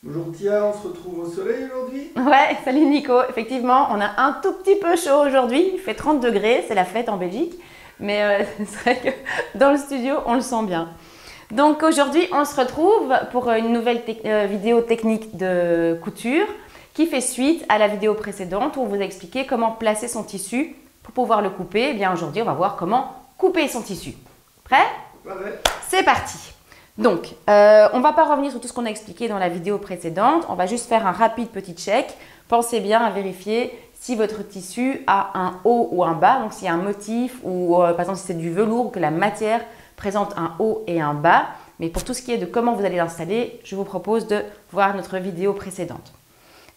Bonjour Tia, on se retrouve au soleil aujourd'hui? Ouais, salut Nico. Effectivement, on a un tout petit peu chaud aujourd'hui. Il fait 30 degrés, c'est la fête en Belgique. Mais c'est vrai que dans le studio, on le sent bien. Donc aujourd'hui, on se retrouve pour une nouvelle vidéo technique de couture qui fait suite à la vidéo précédente où on vous a expliqué comment placer son tissu pour pouvoir le couper. Eh bien aujourd'hui, on va voir comment couper son tissu. Prêt? Ouais. C'est parti. Donc, on ne va pas revenir sur tout ce qu'on a expliqué dans la vidéo précédente. On va juste faire un rapide petit check. Pensez bien à vérifier si votre tissu a un haut ou un bas. Donc, s'il y a un motif ou par exemple si c'est du velours, que la matière présente un haut et un bas. Mais pour tout ce qui est de comment vous allez l'installer, je vous propose de voir notre vidéo précédente.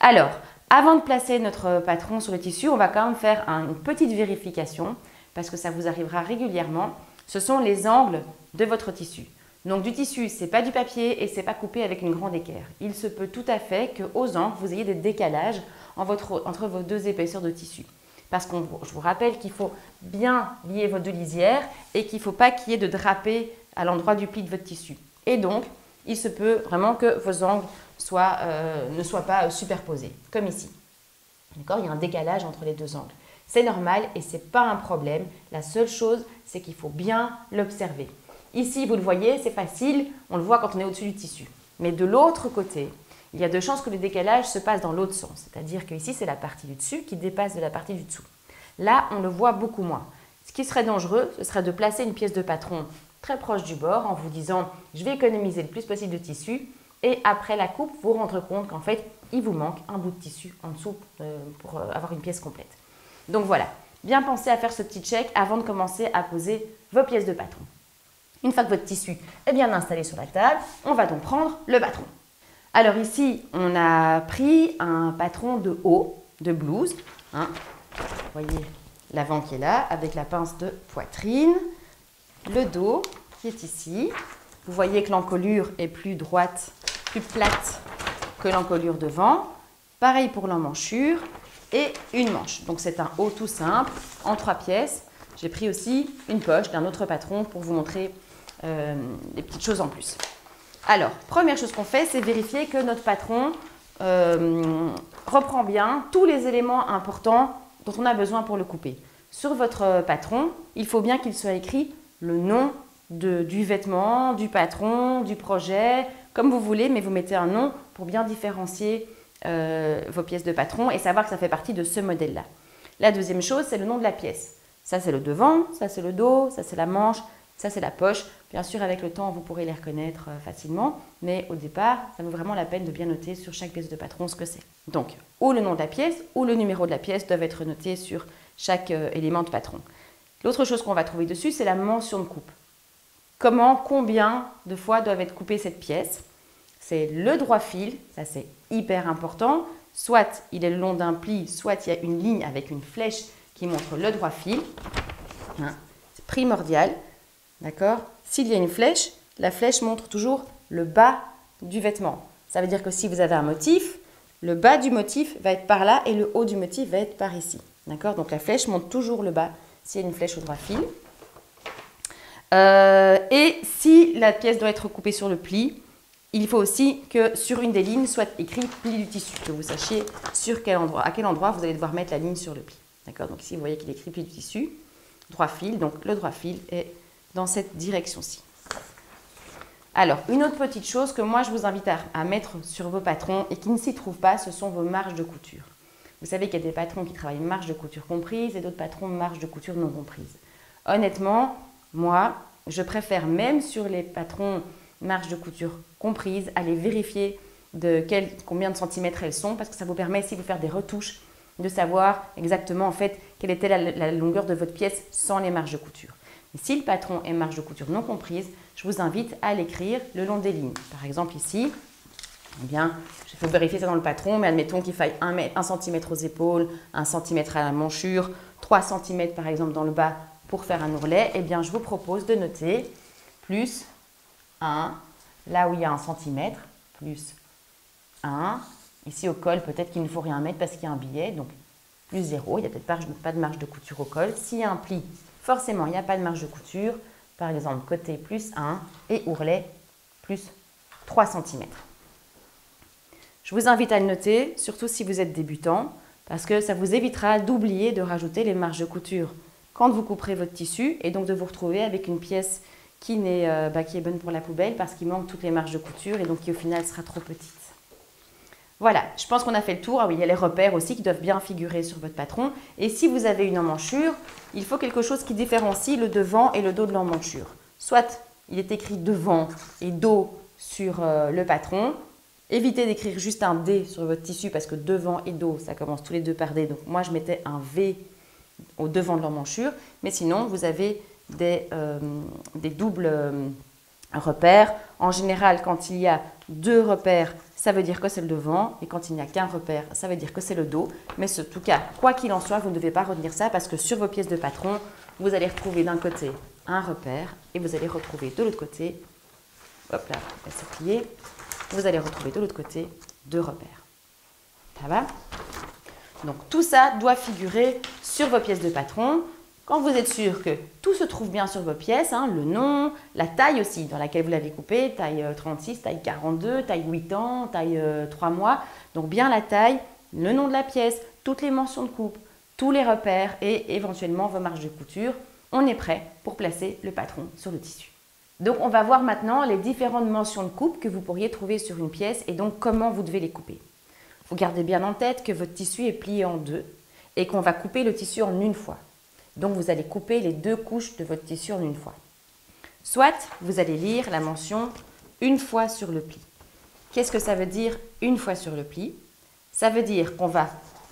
Alors, avant de placer notre patron sur le tissu, on va quand même faire une petite vérification parce que ça vous arrivera régulièrement. Ce sont les angles de votre tissu. Donc du tissu, ce n'est pas du papier et ce n'est pas coupé avec une grande équerre. Il se peut tout à fait qu'aux angles, vous ayez des décalages entre vos deux épaisseurs de tissu. Parce que je vous rappelle qu'il faut bien lier vos deux lisières et qu'il ne faut pas qu'il y ait de drapé à l'endroit du pli de votre tissu. Et donc, il se peut vraiment que vos angles ne soient pas superposés, comme ici. D'accord ? Il y a un décalage entre les deux angles. C'est normal et ce n'est pas un problème. La seule chose, c'est qu'il faut bien l'observer. Ici, vous le voyez, c'est facile, on le voit quand on est au-dessus du tissu. Mais de l'autre côté, il y a de chances que le décalage se passe dans l'autre sens. C'est-à-dire qu'ici, c'est la partie du dessus qui dépasse de la partie du dessous. Là, on le voit beaucoup moins. Ce qui serait dangereux, ce serait de placer une pièce de patron très proche du bord en vous disant « je vais économiser le plus possible de tissu » et après la coupe, vous rendre compte qu'en fait, il vous manque un bout de tissu en dessous pour avoir une pièce complète. Donc voilà, bien penser à faire ce petit check avant de commencer à poser vos pièces de patron. Une fois que votre tissu est bien installé sur la table, on va donc prendre le patron. Alors ici, on a pris un patron de haut, de blouse. Vous voyez l'avant qui est là, avec la pince de poitrine. Le dos qui est ici. Vous voyez que l'encolure est plus droite, plus plate que l'encolure devant. Pareil pour l'emmanchure et une manche. Donc c'est un haut tout simple, en 3 pièces. J'ai pris aussi une poche d'un autre patron pour vous montrer des petites choses en plus. Alors, première chose qu'on fait, c'est vérifier que notre patron reprend bien tous les éléments importants dont on a besoin pour le couper. Sur votre patron, il faut bien qu'il soit écrit le nom du vêtement, du patron, du projet, comme vous voulez, mais vous mettez un nom pour bien différencier vos pièces de patron et savoir que ça fait partie de ce modèle-là. La deuxième chose, c'est le nom de la pièce. Ça, c'est le devant, ça, c'est le dos, ça, c'est la manche, ça, c'est la poche. Bien sûr, avec le temps, vous pourrez les reconnaître facilement, mais au départ, ça vaut vraiment la peine de bien noter sur chaque pièce de patron ce que c'est. Donc, ou le nom de la pièce, ou le numéro de la pièce doivent être notés sur chaque élément de patron. L'autre chose qu'on va trouver dessus, c'est la mention de coupe. Combien de fois doivent être coupées cette pièce? C'est le droit fil, ça c'est hyper important. Soit il est le long d'un pli, soit il y a une ligne avec une flèche qui montre le droit fil. C'est primordial. D'accord? S'il y a une flèche, la flèche montre toujours le bas du vêtement. Ça veut dire que si vous avez un motif, le bas du motif va être par là et le haut du motif va être par ici. D'accord? Donc la flèche montre toujours le bas s'il y a une flèche au droit fil. Et si la pièce doit être coupée sur le pli, il faut aussi que sur une des lignes soit écrit pli du tissu, que vous sachiez à quel endroit vous allez devoir mettre la ligne sur le pli. D'accord? Donc ici, vous voyez qu'il est écrit pli du tissu, droit fil, donc le droit fil est dans cette direction-ci. Alors, une autre petite chose que moi je vous invite à mettre sur vos patrons et qui ne s'y trouve pas, ce sont vos marges de couture. Vous savez qu'il y a des patrons qui travaillent marge de couture comprise et d'autres patrons marge de couture non comprise. Honnêtement, moi, je préfère même sur les patrons marge de couture comprise aller vérifier combien de centimètres elles sont parce que ça vous permet, si vous faites des retouches, de savoir exactement en fait quelle était la longueur de votre pièce sans les marges de couture. Et si le patron est marge de couture non comprise, je vous invite à l'écrire le long des lignes. Par exemple ici, eh bien, il faut vérifier ça dans le patron, mais admettons qu'il faille 1 cm aux épaules, 1 cm à la manchure, 3 cm par exemple dans le bas pour faire un ourlet, eh bien je vous propose de noter plus 1, là où il y a 1 cm, plus 1. Ici au col, peut-être qu'il ne faut rien mettre parce qu'il y a un billet, donc plus 0, il n'y a peut-être pas de marge de couture au col. S'il y a un pli, forcément, il n'y a pas de marge de couture. Par exemple, côté plus 1 et ourlet plus 3 cm. Je vous invite à le noter, surtout si vous êtes débutant, parce que ça vous évitera d'oublier de rajouter les marges de couture quand vous couperez votre tissu et donc de vous retrouver avec une pièce qui est bonne pour la poubelle parce qu'il manque toutes les marges de couture et donc qui au final sera trop petite. Voilà, je pense qu'on a fait le tour. Ah oui, il y a les repères aussi qui doivent bien figurer sur votre patron. Et si vous avez une emmanchure, il faut quelque chose qui différencie le devant et le dos de l'emmanchure. Soit il est écrit devant et dos sur le patron. Évitez d'écrire juste un D sur votre tissu parce que devant et dos, ça commence tous les deux par D. Donc moi, je mettais un V au devant de l'emmanchure. Mais sinon, vous avez des doubles repères. En général, quand il y a 2 repères, ça veut dire que c'est le devant. Et quand il n'y a qu'un repère, ça veut dire que c'est le dos. Mais en tout cas, quoi qu'il en soit, vous ne devez pas retenir ça parce que sur vos pièces de patron, vous allez retrouver d'un côté un repère et vous allez retrouver de l'autre côté, hop là, elle s'est pliée, vous allez retrouver de l'autre côté 2 repères. Ça va? Donc tout ça doit figurer sur vos pièces de patron. Quand vous êtes sûr que tout se trouve bien sur vos pièces, le nom, la taille aussi dans laquelle vous l'avez coupé, taille 36, taille 42, taille 8 ans, taille 3 mois. Donc bien la taille, le nom de la pièce, toutes les mentions de coupe, tous les repères et éventuellement vos marges de couture. On est prêt pour placer le patron sur le tissu. Donc on va voir maintenant les différentes mentions de coupe que vous pourriez trouver sur une pièce et donc comment vous devez les couper. Vous gardez bien en tête que votre tissu est plié en 2 et qu'on va couper le tissu en une fois. Donc, vous allez couper les 2 couches de votre tissu en une fois. Soit, vous allez lire la mention « une fois sur le pli ». Qu'est-ce que ça veut dire « une fois sur le pli » Ça veut dire qu'on va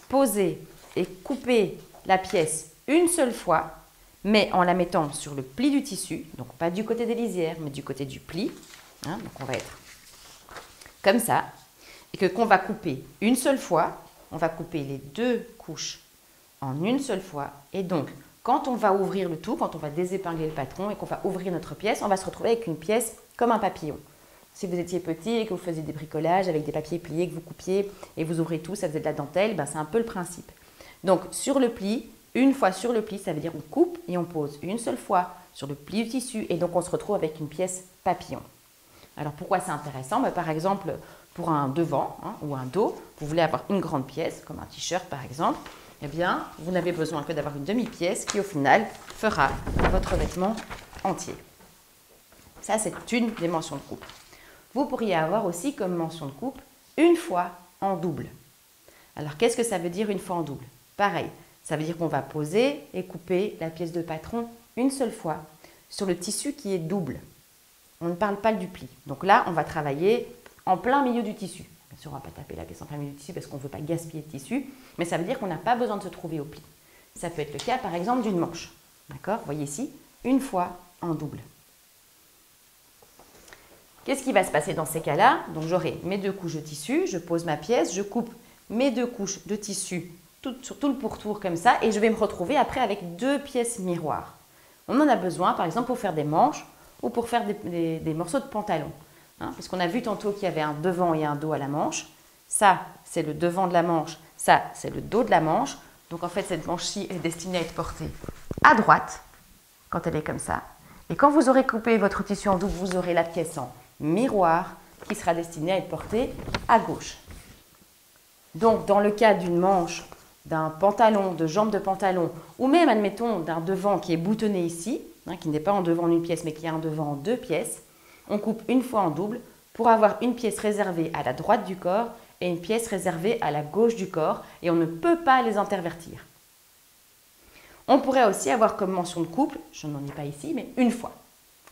poser et couper la pièce une seule fois, mais en la mettant sur le pli du tissu, donc pas du côté des lisières, mais du côté du pli. Donc, on va être comme ça. Et qu'on va couper une seule fois, on va couper les 2 couches en une seule fois. Et donc, quand on va ouvrir le tout, quand on va désépingler le patron et qu'on va ouvrir notre pièce, on va se retrouver avec une pièce comme un papillon. Si vous étiez petit et que vous faisiez des bricolages avec des papiers pliés que vous coupiez et vous ouvrez tout, ça faisait de la dentelle, c'est un peu le principe. Donc sur le pli, une fois sur le pli, ça veut dire on coupe et on pose une seule fois sur le pli du tissu et donc on se retrouve avec une pièce papillon. Alors pourquoi c'est intéressant? Par exemple, pour un devant ou un dos, vous voulez avoir une grande pièce, comme un t-shirt par exemple, eh bien, vous n'avez besoin que d'avoir une demi-pièce qui, au final, fera votre vêtement entier. Ça, c'est une des mentions de coupe. Vous pourriez avoir aussi comme mention de coupe une fois en double. Alors, qu'est-ce que ça veut dire une fois en double? Pareil, ça veut dire qu'on va poser et couper la pièce de patron une seule fois sur le tissu qui est double. On ne parle pas du pli. Donc là, on va travailler en plein milieu du tissu. Bien sûr, on ne va pas taper la pièce en plein milieu du tissu parce qu'on ne veut pas gaspiller de tissu, mais ça veut dire qu'on n'a pas besoin de se trouver au pli. Ça peut être le cas, par exemple, d'une manche. D'accord? Vous voyez ici, une fois en double. Qu'est-ce qui va se passer dans ces cas-là? Donc, j'aurai mes 2 couches de tissu, je pose ma pièce, je coupe mes 2 couches de tissu sur tout le pourtour comme ça, et je vais me retrouver après avec 2 pièces miroirs. On en a besoin, par exemple, pour faire des manches ou pour faire des morceaux de pantalon. Parce qu'on a vu tantôt qu'il y avait un devant et un dos à la manche. Ça, c'est le devant de la manche. Ça, c'est le dos de la manche. Donc, en fait, cette manche-ci est destinée à être portée à droite, quand elle est comme ça. Et quand vous aurez coupé votre tissu en double, vous aurez la pièce en miroir qui sera destinée à être portée à gauche. Donc, dans le cas d'une manche, d'un pantalon, de jambe de pantalon, ou même, admettons, d'un devant qui est boutonné ici, qui n'est pas en devant d'une pièce, mais qui est en devant en 2 pièces, on coupe une fois en double pour avoir une pièce réservée à la droite du corps et une pièce réservée à la gauche du corps et on ne peut pas les intervertir. On pourrait aussi avoir comme mention de coupe, je n'en ai pas ici, mais une fois.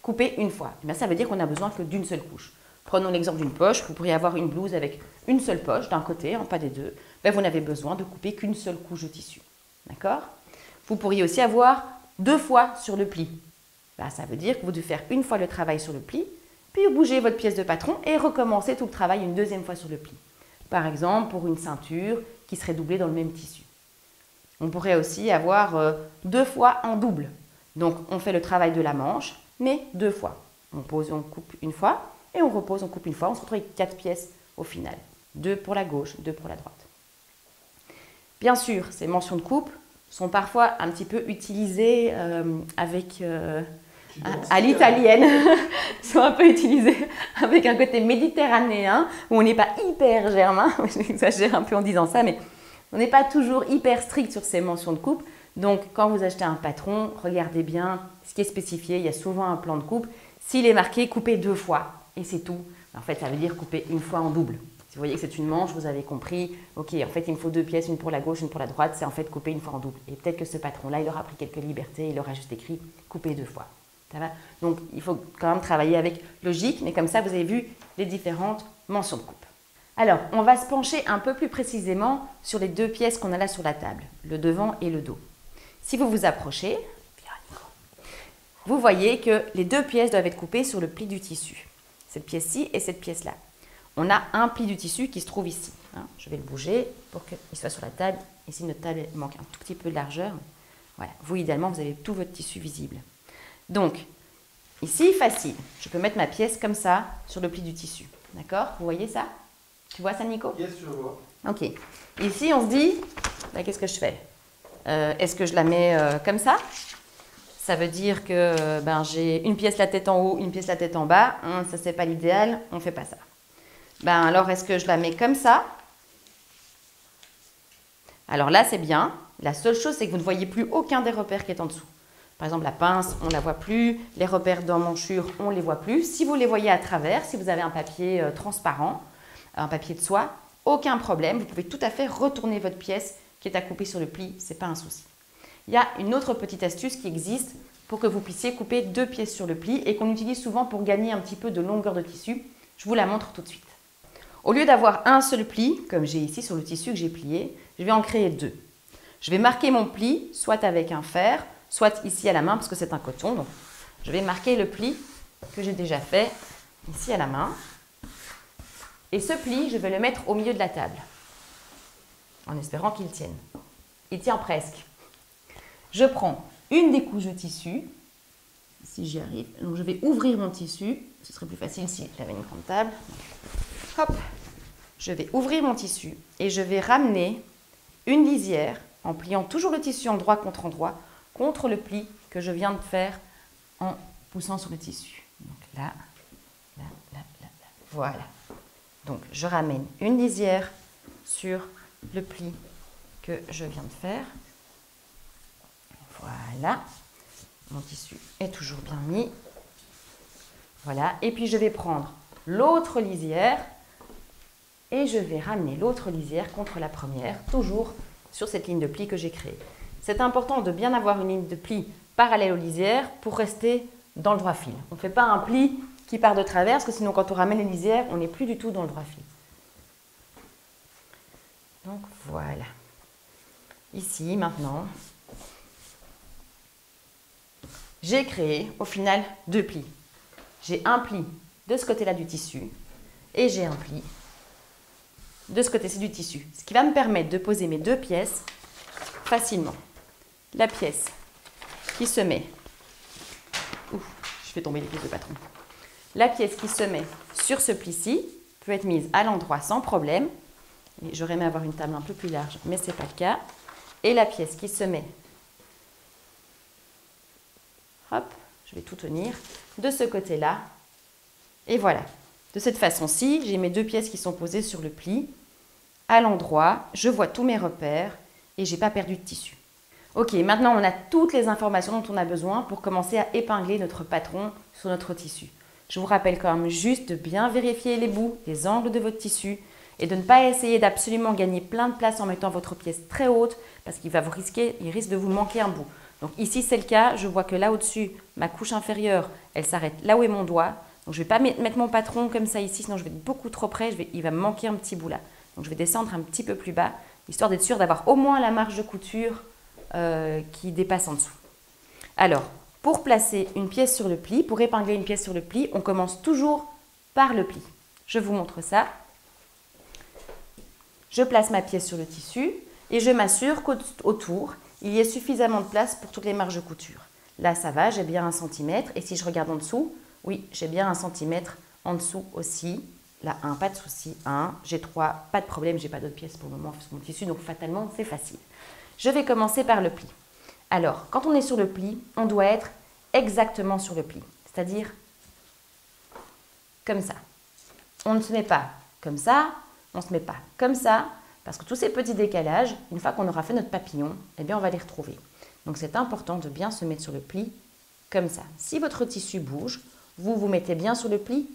Couper une fois. Et bien, ça veut dire qu'on n'a besoin que d'une seule couche. Prenons l'exemple d'une poche, vous pourriez avoir une blouse avec une seule poche d'un côté, pas des deux. Ben, vous n'avez besoin de couper qu'une seule couche de tissu. D'accord? Vous pourriez aussi avoir 2 fois sur le pli. Ben, ça veut dire que vous devez faire une fois le travail sur le pli, puis bouger votre pièce de patron et recommencer tout le travail une 2e fois sur le pli. Par exemple, pour une ceinture qui serait doublée dans le même tissu. On pourrait aussi avoir 2 fois en double. Donc, on fait le travail de la manche, mais 2 fois. On pose, on coupe une fois, et on repose, on coupe une fois. On se retrouve avec 4 pièces au final. 2 pour la gauche, 2 pour la droite. Bien sûr, ces mentions de coupe sont parfois un petit peu utilisées avec à l'italienne sont un peu utilisés avec un côté méditerranéen où on n'est pas hyper germain, j'exagère un peu en disant ça, mais on n'est pas toujours hyper strict sur ces mentions de coupe. Donc quand vous achetez un patron, regardez bien ce qui est spécifié, il y a souvent un plan de coupe. S'il est marqué couper 2 fois et c'est tout, en fait ça veut dire couper une fois en double. Si vous voyez que c'est une manche, vous avez compris, ok, en fait il me faut 2 pièces, une pour la gauche, une pour la droite, c'est en fait couper une fois en double. Et peut-être que ce patron-là, il aura pris quelques libertés, il aura juste écrit couper 2 fois. Ça va? Donc il faut quand même travailler avec logique, mais comme ça vous avez vu les différentes mentions de coupe. Alors, on va se pencher un peu plus précisément sur les 2 pièces qu'on a là sur la table, le devant et le dos. Si vous vous approchez, vous voyez que les 2 pièces doivent être coupées sur le pli du tissu. Cette pièce-ci et cette pièce-là. On a un pli du tissu qui se trouve ici. Je vais le bouger pour qu'il soit sur la table. Ici, notre table manque un tout petit peu de largeur. Voilà. Vous, idéalement, vous avez tout votre tissu visible. Donc, ici, facile. Je peux mettre ma pièce comme ça sur le pli du tissu. D'accord? Vous voyez ça? Tu vois ça, Nico? Yes, je vois. Ok. Ici, on se dit, bah, qu'est-ce que je fais? Est-ce que je la mets comme ça? Ça veut dire que j'ai une pièce la tête en haut, une pièce la tête en bas. Ça, c'est pas l'idéal. On ne fait pas ça. Alors, est-ce que je la mets comme ça? Alors là, c'est bien. La seule chose, c'est que vous ne voyez plus aucun des repères qui est en dessous. Par exemple, la pince, on ne la voit plus. Les repères d'emmanchure, on ne les voit plus. Si vous les voyez à travers, si vous avez un papier transparent, un papier de soie, aucun problème. Vous pouvez tout à fait retourner votre pièce qui est à couper sur le pli. Ce n'est pas un souci. Il y a une autre petite astuce qui existe pour que vous puissiez couper 2 pièces sur le pli et qu'on utilise souvent pour gagner un petit peu de longueur de tissu. Je vous la montre tout de suite. Au lieu d'avoir un seul pli, comme j'ai ici sur le tissu que j'ai plié, je vais en créer 2. Je vais marquer mon pli, soit avec un fer, soit ici à la main, parce que c'est un coton. Donc, je vais marquer le pli que j'ai déjà fait ici à la main. Et ce pli, je vais le mettre au milieu de la table, en espérant qu'il tienne. Il tient presque. Je prends une des couches de tissu, si j'y arrive. Donc, je vais ouvrir mon tissu. Ce serait plus facile si j'avais une grande table. Hop, je vais ouvrir mon tissu et je vais ramener une lisière en pliant toujours le tissu endroit contre le pli que je viens de faire en poussant sur le tissu. Donc là. Voilà. Donc je ramène une lisière sur le pli que je viens de faire. Voilà. Mon tissu est toujours bien mis. Voilà. Et puis je vais prendre l'autre lisière. Et je vais ramener l'autre lisière contre la première, toujours sur cette ligne de pli que j'ai créée. C'est important de bien avoir une ligne de pli parallèle aux lisières pour rester dans le droit fil. On ne fait pas un pli qui part de travers, parce que sinon quand on ramène les lisières, on n'est plus du tout dans le droit fil. Donc voilà. Ici, maintenant, j'ai créé au final 2 plis. J'ai un pli de ce côté-là du tissu et j'ai un pli de ce côté-ci du tissu. Ce qui va me permettre de poser mes 2 pièces facilement. La pièce qui se met... Ouf, je fais tomber les pièces de patron. La pièce qui se met sur ce pli-ci peut être mise à l'endroit sans problème. J'aurais aimé avoir une table un peu plus large, mais ce n'est pas le cas. Et la pièce qui se met... Hop, je vais tout tenir de ce côté-là. Et voilà. De cette façon-ci, j'ai mes 2 pièces qui sont posées sur le pli. À l'endroit, je vois tous mes repères et je n'ai pas perdu de tissu. Ok, maintenant on a toutes les informations dont on a besoin pour commencer à épingler notre patron sur notre tissu. Je vous rappelle quand même juste de bien vérifier les bouts, les angles de votre tissu et de ne pas essayer d'absolument gagner plein de place en mettant votre pièce très haute parce qu'il risque de vous manquer un bout. Donc ici c'est le cas, je vois que là au-dessus, ma couche inférieure, elle s'arrête là où est mon doigt. Donc je ne vais pas mettre mon patron comme ça ici, sinon je vais être beaucoup trop près, il va me manquer un petit bout là. Donc je vais descendre un petit peu plus bas, histoire d'être sûr d'avoir au moins la marge de couture qui dépasse en dessous. Alors, pour placer une pièce sur le pli, pour épingler une pièce sur le pli, on commence toujours par le pli. Je vous montre ça. Je place ma pièce sur le tissu et je m'assure qu'autour, il y ait suffisamment de place pour toutes les marges de couture. Là, ça va, j'ai bien 1 cm. Et si je regarde en dessous, oui, j'ai bien 1 cm en dessous aussi. Là, 1, pas de souci. 1, j'ai 3, pas de problème, j'ai pas d'autres pièces pour le moment sur mon tissu, donc fatalement, c'est facile. Je vais commencer par le pli. Alors, quand on est sur le pli, on doit être exactement sur le pli, c'est-à-dire comme ça. On ne se met pas comme ça, on ne se met pas comme ça, parce que tous ces petits décalages, une fois qu'on aura fait notre papillon, eh bien on va les retrouver. Donc c'est important de bien se mettre sur le pli comme ça. Si votre tissu bouge, vous vous mettez bien sur le pli,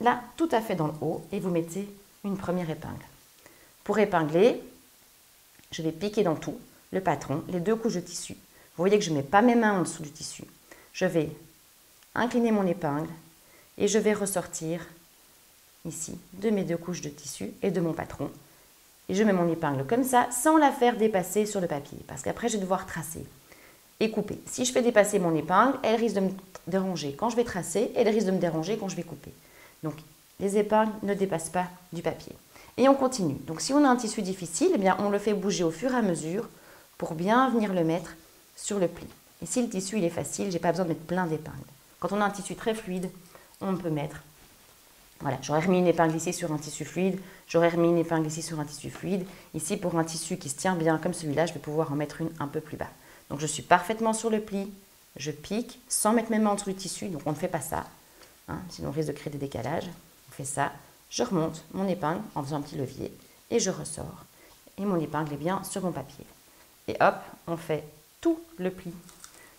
là, tout à fait dans le haut, et vous mettez une première épingle. Pour épingler, je vais piquer dans tout, le patron, les 2 couches de tissu. Vous voyez que je ne mets pas mes mains en dessous du tissu. Je vais incliner mon épingle et je vais ressortir ici de mes 2 couches de tissu et de mon patron. Et je mets mon épingle comme ça, sans la faire dépasser sur le papier, parce qu'après je vais devoir tracer et couper. Si je fais dépasser mon épingle, elle risque de me déranger quand je vais tracer, et elle risque de me déranger quand je vais couper. Donc les épingles ne dépassent pas du papier. Et on continue. Donc si on a un tissu difficile, eh bien, on le fait bouger au fur et à mesure pour bien venir le mettre sur le pli. Et si le tissu il est facile, je n'ai pas besoin de mettre plein d'épingles. Quand on a un tissu très fluide, on peut mettre... Voilà, j'aurais remis une épingle ici sur un tissu fluide, j'aurais remis une épingle ici sur un tissu fluide. Ici, pour un tissu qui se tient bien comme celui-là, je vais pouvoir en mettre une un peu plus bas. Donc je suis parfaitement sur le pli, je pique sans mettre mes mains en dessous du tissu, donc on ne fait pas ça, hein, sinon on risque de créer des décalages. On fait ça, je remonte mon épingle en faisant un petit levier et je ressors. Et mon épingle est bien sur mon papier. Et hop, on fait tout le pli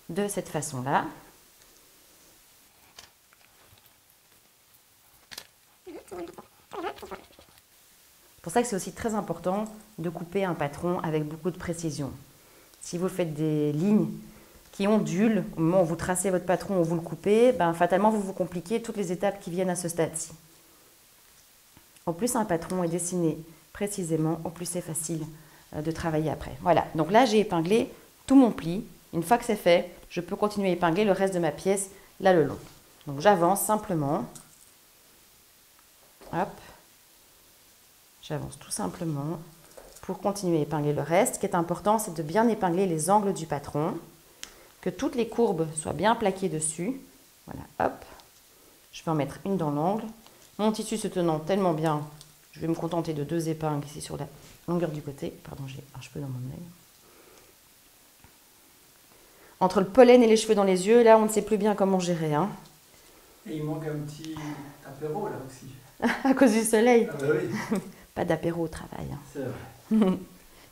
de cette façon-là. C'est pour ça que c'est aussi très important de couper un patron avec beaucoup de précision. Si vous faites des lignes qui ondulent au moment où vous tracez votre patron ou vous le coupez, ben, fatalement vous vous compliquez toutes les étapes qui viennent à ce stade-ci. Au plus un patron est dessiné précisément, au plus c'est facile de travailler après. Voilà, donc là j'ai épinglé tout mon pli. Une fois que c'est fait, je peux continuer à épingler le reste de ma pièce là le long. Donc j'avance simplement. Hop. J'avance tout simplement pour continuer à épingler le reste. Ce qui est important, c'est de bien épingler les angles du patron, que toutes les courbes soient bien plaquées dessus. Voilà, hop. Je vais en mettre une dans l'angle. Mon tissu se tenant tellement bien, je vais me contenter de 2 épingles ici sur la longueur du côté. Pardon, j'ai un cheveu dans mon œil. Entre le pollen et les cheveux dans les yeux, là, on ne sait plus bien comment gérer. Hein. Et il manque un petit apéro là aussi. À cause du soleil. Ah bah oui. Pas d'apéro au travail. Hein. C'est vrai.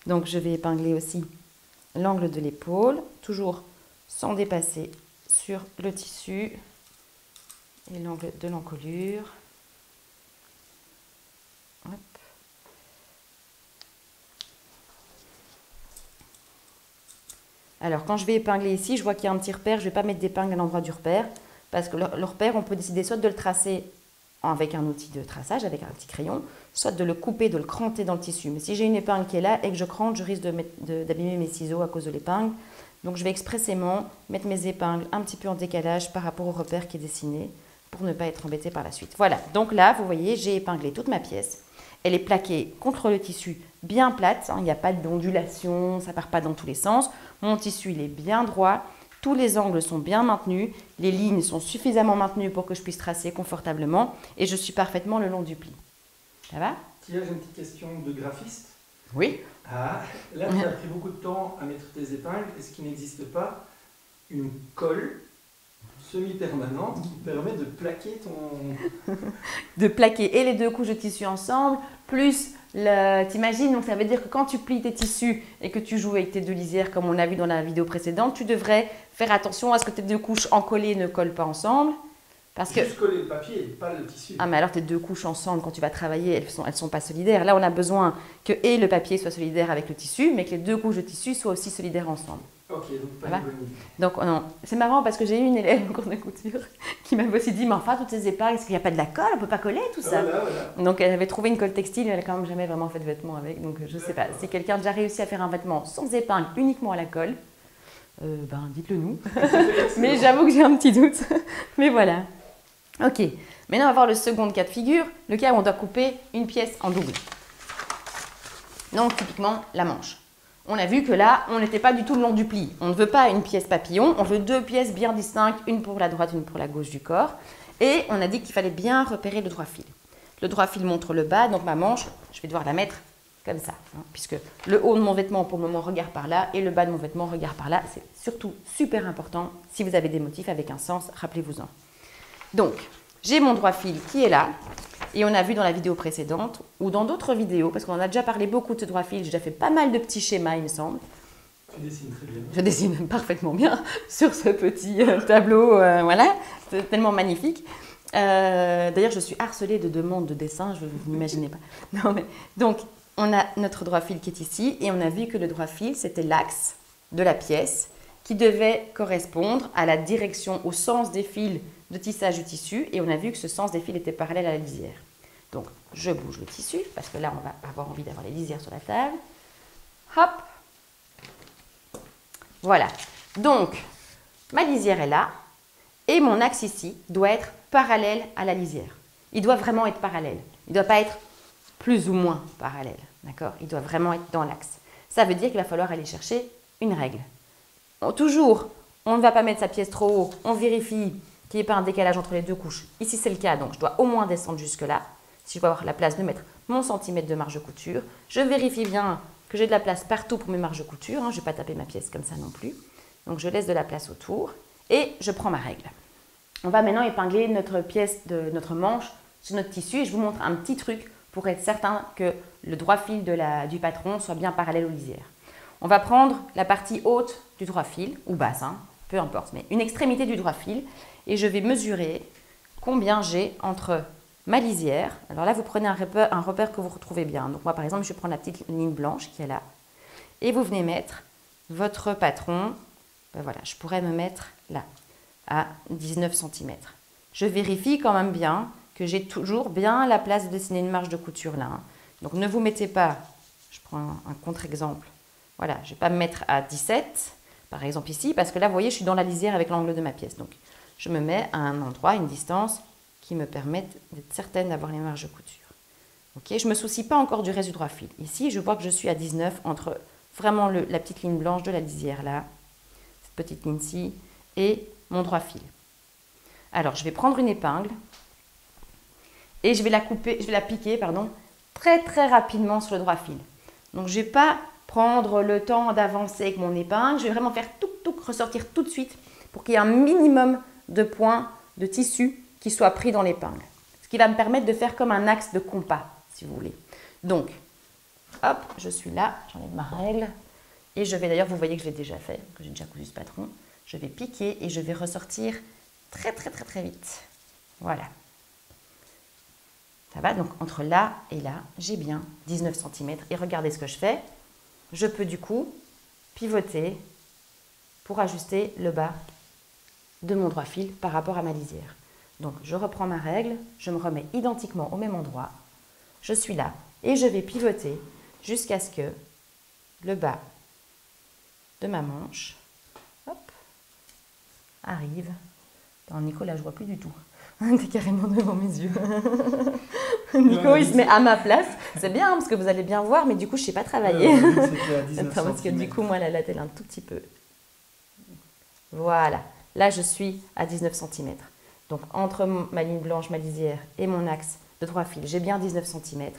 Donc, je vais épingler aussi l'angle de l'épaule, toujours sans dépasser sur le tissu et l'angle de l'encolure. Hop. Alors, quand je vais épingler ici, je vois qu'il y a un petit repère. Je ne vais pas mettre d'épingle à l'endroit du repère parce que le repère, on peut décider soit de le tracer avec un outil de traçage, avec un petit crayon, soit de le couper, de le cranter dans le tissu. Mais si j'ai une épingle qui est là et que je crante, je risque d'abîmer mes ciseaux à cause de l'épingle. Donc je vais expressément mettre mes épingles un petit peu en décalage par rapport au repère qui est dessiné pour ne pas être embêté par la suite. Voilà, donc là, vous voyez, j'ai épinglé toute ma pièce. Elle est plaquée contre le tissu bien plate, hein, il n'y a pas d'ondulation, ça ne part pas dans tous les sens. Mon tissu, il est bien droit. Tous les angles sont bien maintenus, les lignes sont suffisamment maintenues pour que je puisse tracer confortablement et je suis parfaitement le long du pli. Ça va? Tiens, j'ai une petite question de graphiste. Oui. Ah, là, tu as pris beaucoup de temps à mettre tes épingles. Est-ce qu'il n'existe pas une colle semi-permanente qui permet de plaquer ton... De plaquer et les 2 couches de tissu ensemble, plus t'imagines, donc ça veut dire que quand tu plies tes tissus et que tu joues avec tes 2 lisières comme on a vu dans la vidéo précédente, tu devrais faire attention à ce que tes 2 couches encollées ne collent pas ensemble. Parce que... Juste coller le papier et pas le tissu. Ah mais alors tes 2 couches ensemble, quand tu vas travailler, elles sont pas solidaires. Là, on a besoin que et le papier soit solidaire avec le tissu, mais que les 2 couches de tissu soient aussi solidaires ensemble. Ok, donc pas Voilà. de bonne idée. Donc non, c'est marrant parce que j'ai eu une élève en cours de couture qui m'avait aussi dit, mais enfin, toutes ces épingles, est-ce qu'il n'y a pas de la colle? On ne peut pas coller tout ça? Voilà, voilà. Donc elle avait trouvé une colle textile, elle n'a quand même jamais vraiment fait de vêtements avec. Donc je ne sais pas, si quelqu'un a déjà réussi à faire un vêtement sans épingle, uniquement à la colle, ben dites-le nous. Mais j'avoue que j'ai un petit doute. Mais voilà. Ok, maintenant on va voir le second cas de figure, le cas où on doit couper une pièce en double. Donc typiquement la manche. On a vu que là, on n'était pas du tout le long du pli. On ne veut pas une pièce papillon, on veut 2 pièces bien distinctes, une pour la droite, une pour la gauche du corps. Et on a dit qu'il fallait bien repérer le droit fil. Le droit fil montre le bas, donc ma manche, je vais devoir la mettre comme ça, hein, puisque le haut de mon vêtement pour le moment regarde par là et le bas de mon vêtement regarde par là. C'est surtout super important si vous avez des motifs avec un sens, rappelez-vous-en. Donc, j'ai mon droit fil qui est là et on a vu dans la vidéo précédente ou dans d'autres vidéos, parce qu'on en a déjà parlé beaucoup de ce droit fil, j'ai déjà fait pas mal de petits schémas il me semble. Tu dessines très bien. Je dessine parfaitement bien sur ce petit tableau, voilà, c'est tellement magnifique. D'ailleurs, je suis harcelée de demandes de dessin, vous n'imaginez pas. Non, mais, donc, on a notre droit fil qui est ici et on a vu que le droit fil, c'était l'axe de la pièce qui devait correspondre à la direction, au sens des fils de tissage du tissu et on a vu que ce sens des fils était parallèle à la lisière. Donc, je bouge le tissu parce que là, on va avoir envie d'avoir les lisières sur la table. Hop! Voilà. Donc, ma lisière est là et mon axe ici doit être parallèle à la lisière. Il doit vraiment être parallèle. Il ne doit pas être plus ou moins parallèle. D'accord? Il doit vraiment être dans l'axe. Ça veut dire qu'il va falloir aller chercher une règle. Toujours, on ne va pas mettre sa pièce trop haut. On vérifie qu'il n'y ait pas un décalage entre les deux couches. Ici, c'est le cas, donc je dois au moins descendre jusque-là. Si je veux avoir la place de mettre mon centimètre de marge de couture, je vérifie bien que j'ai de la place partout pour mes marges de couture. Hein. Je ne vais pas taper ma pièce comme ça non plus. Donc, je laisse de la place autour et je prends ma règle. On va maintenant épingler notre pièce de notre manche sur notre tissu et je vous montre un petit truc pour être certain que le droit fil du patron soit bien parallèle aux lisières. On va prendre la partie haute du droit fil, ou basse, hein, peu importe, mais une extrémité du droit fil et je vais mesurer combien j'ai entre ma lisière. Alors là, vous prenez un repère que vous retrouvez bien. Donc moi, par exemple, je vais prendre la petite ligne blanche qui est là et vous venez mettre votre patron. Ben voilà, je pourrais me mettre là, à 19 cm. Je vérifie quand même bien que j'ai toujours bien la place de dessiner une marge de couture là. Hein. Donc ne vous mettez pas, je prends un contre-exemple, voilà, je ne vais pas me mettre à 17, par exemple ici, parce que là, vous voyez, je suis dans la lisière avec l'angle de ma pièce. Donc je me mets à un endroit, une distance qui me permette d'être certaine d'avoir les marges de couture. Okay, je ne me soucie pas encore du reste du droit fil. Ici, je vois que je suis à 19 entre vraiment la petite ligne blanche de la lisière là, cette petite ligne-ci, et mon droit fil. Alors, je vais prendre une épingle et je vais la couper, je vais la piquer, pardon, très très rapidement sur le droit fil. Donc, je ne vais pas prendre le temps d'avancer avec mon épingle, je vais vraiment faire tout ressortir tout de suite pour qu'il y ait un minimum de points de tissu qui soient pris dans l'épingle. Ce qui va me permettre de faire comme un axe de compas, si vous voulez. Donc, hop, je suis là, j'enlève ma règle et je vais d'ailleurs, vous voyez que je l'ai déjà fait, que j'ai déjà cousu ce patron. Je vais piquer et je vais ressortir très vite. Voilà. Ça va, donc entre là et là, j'ai bien 19 cm. Et regardez ce que je fais. Je peux du coup pivoter pour ajuster le bas de mon droit fil par rapport à ma lisière. Donc je reprends ma règle, je me remets identiquement au même endroit. Je suis là et je vais pivoter jusqu'à ce que le bas de ma manche arrive. Non, Nico, là, je ne vois plus du tout. T'es carrément devant mes yeux. Nico, il se met à ma place. C'est bien, hein, parce que vous allez bien voir, mais du coup, je ne sais pas travailler. Attends, parce que du coup, moi, la latte, elle est un tout petit peu. Voilà. Là, je suis à 19 cm. Donc, entre ma ligne blanche, ma lisière et mon axe de droit fil, j'ai bien 19 cm.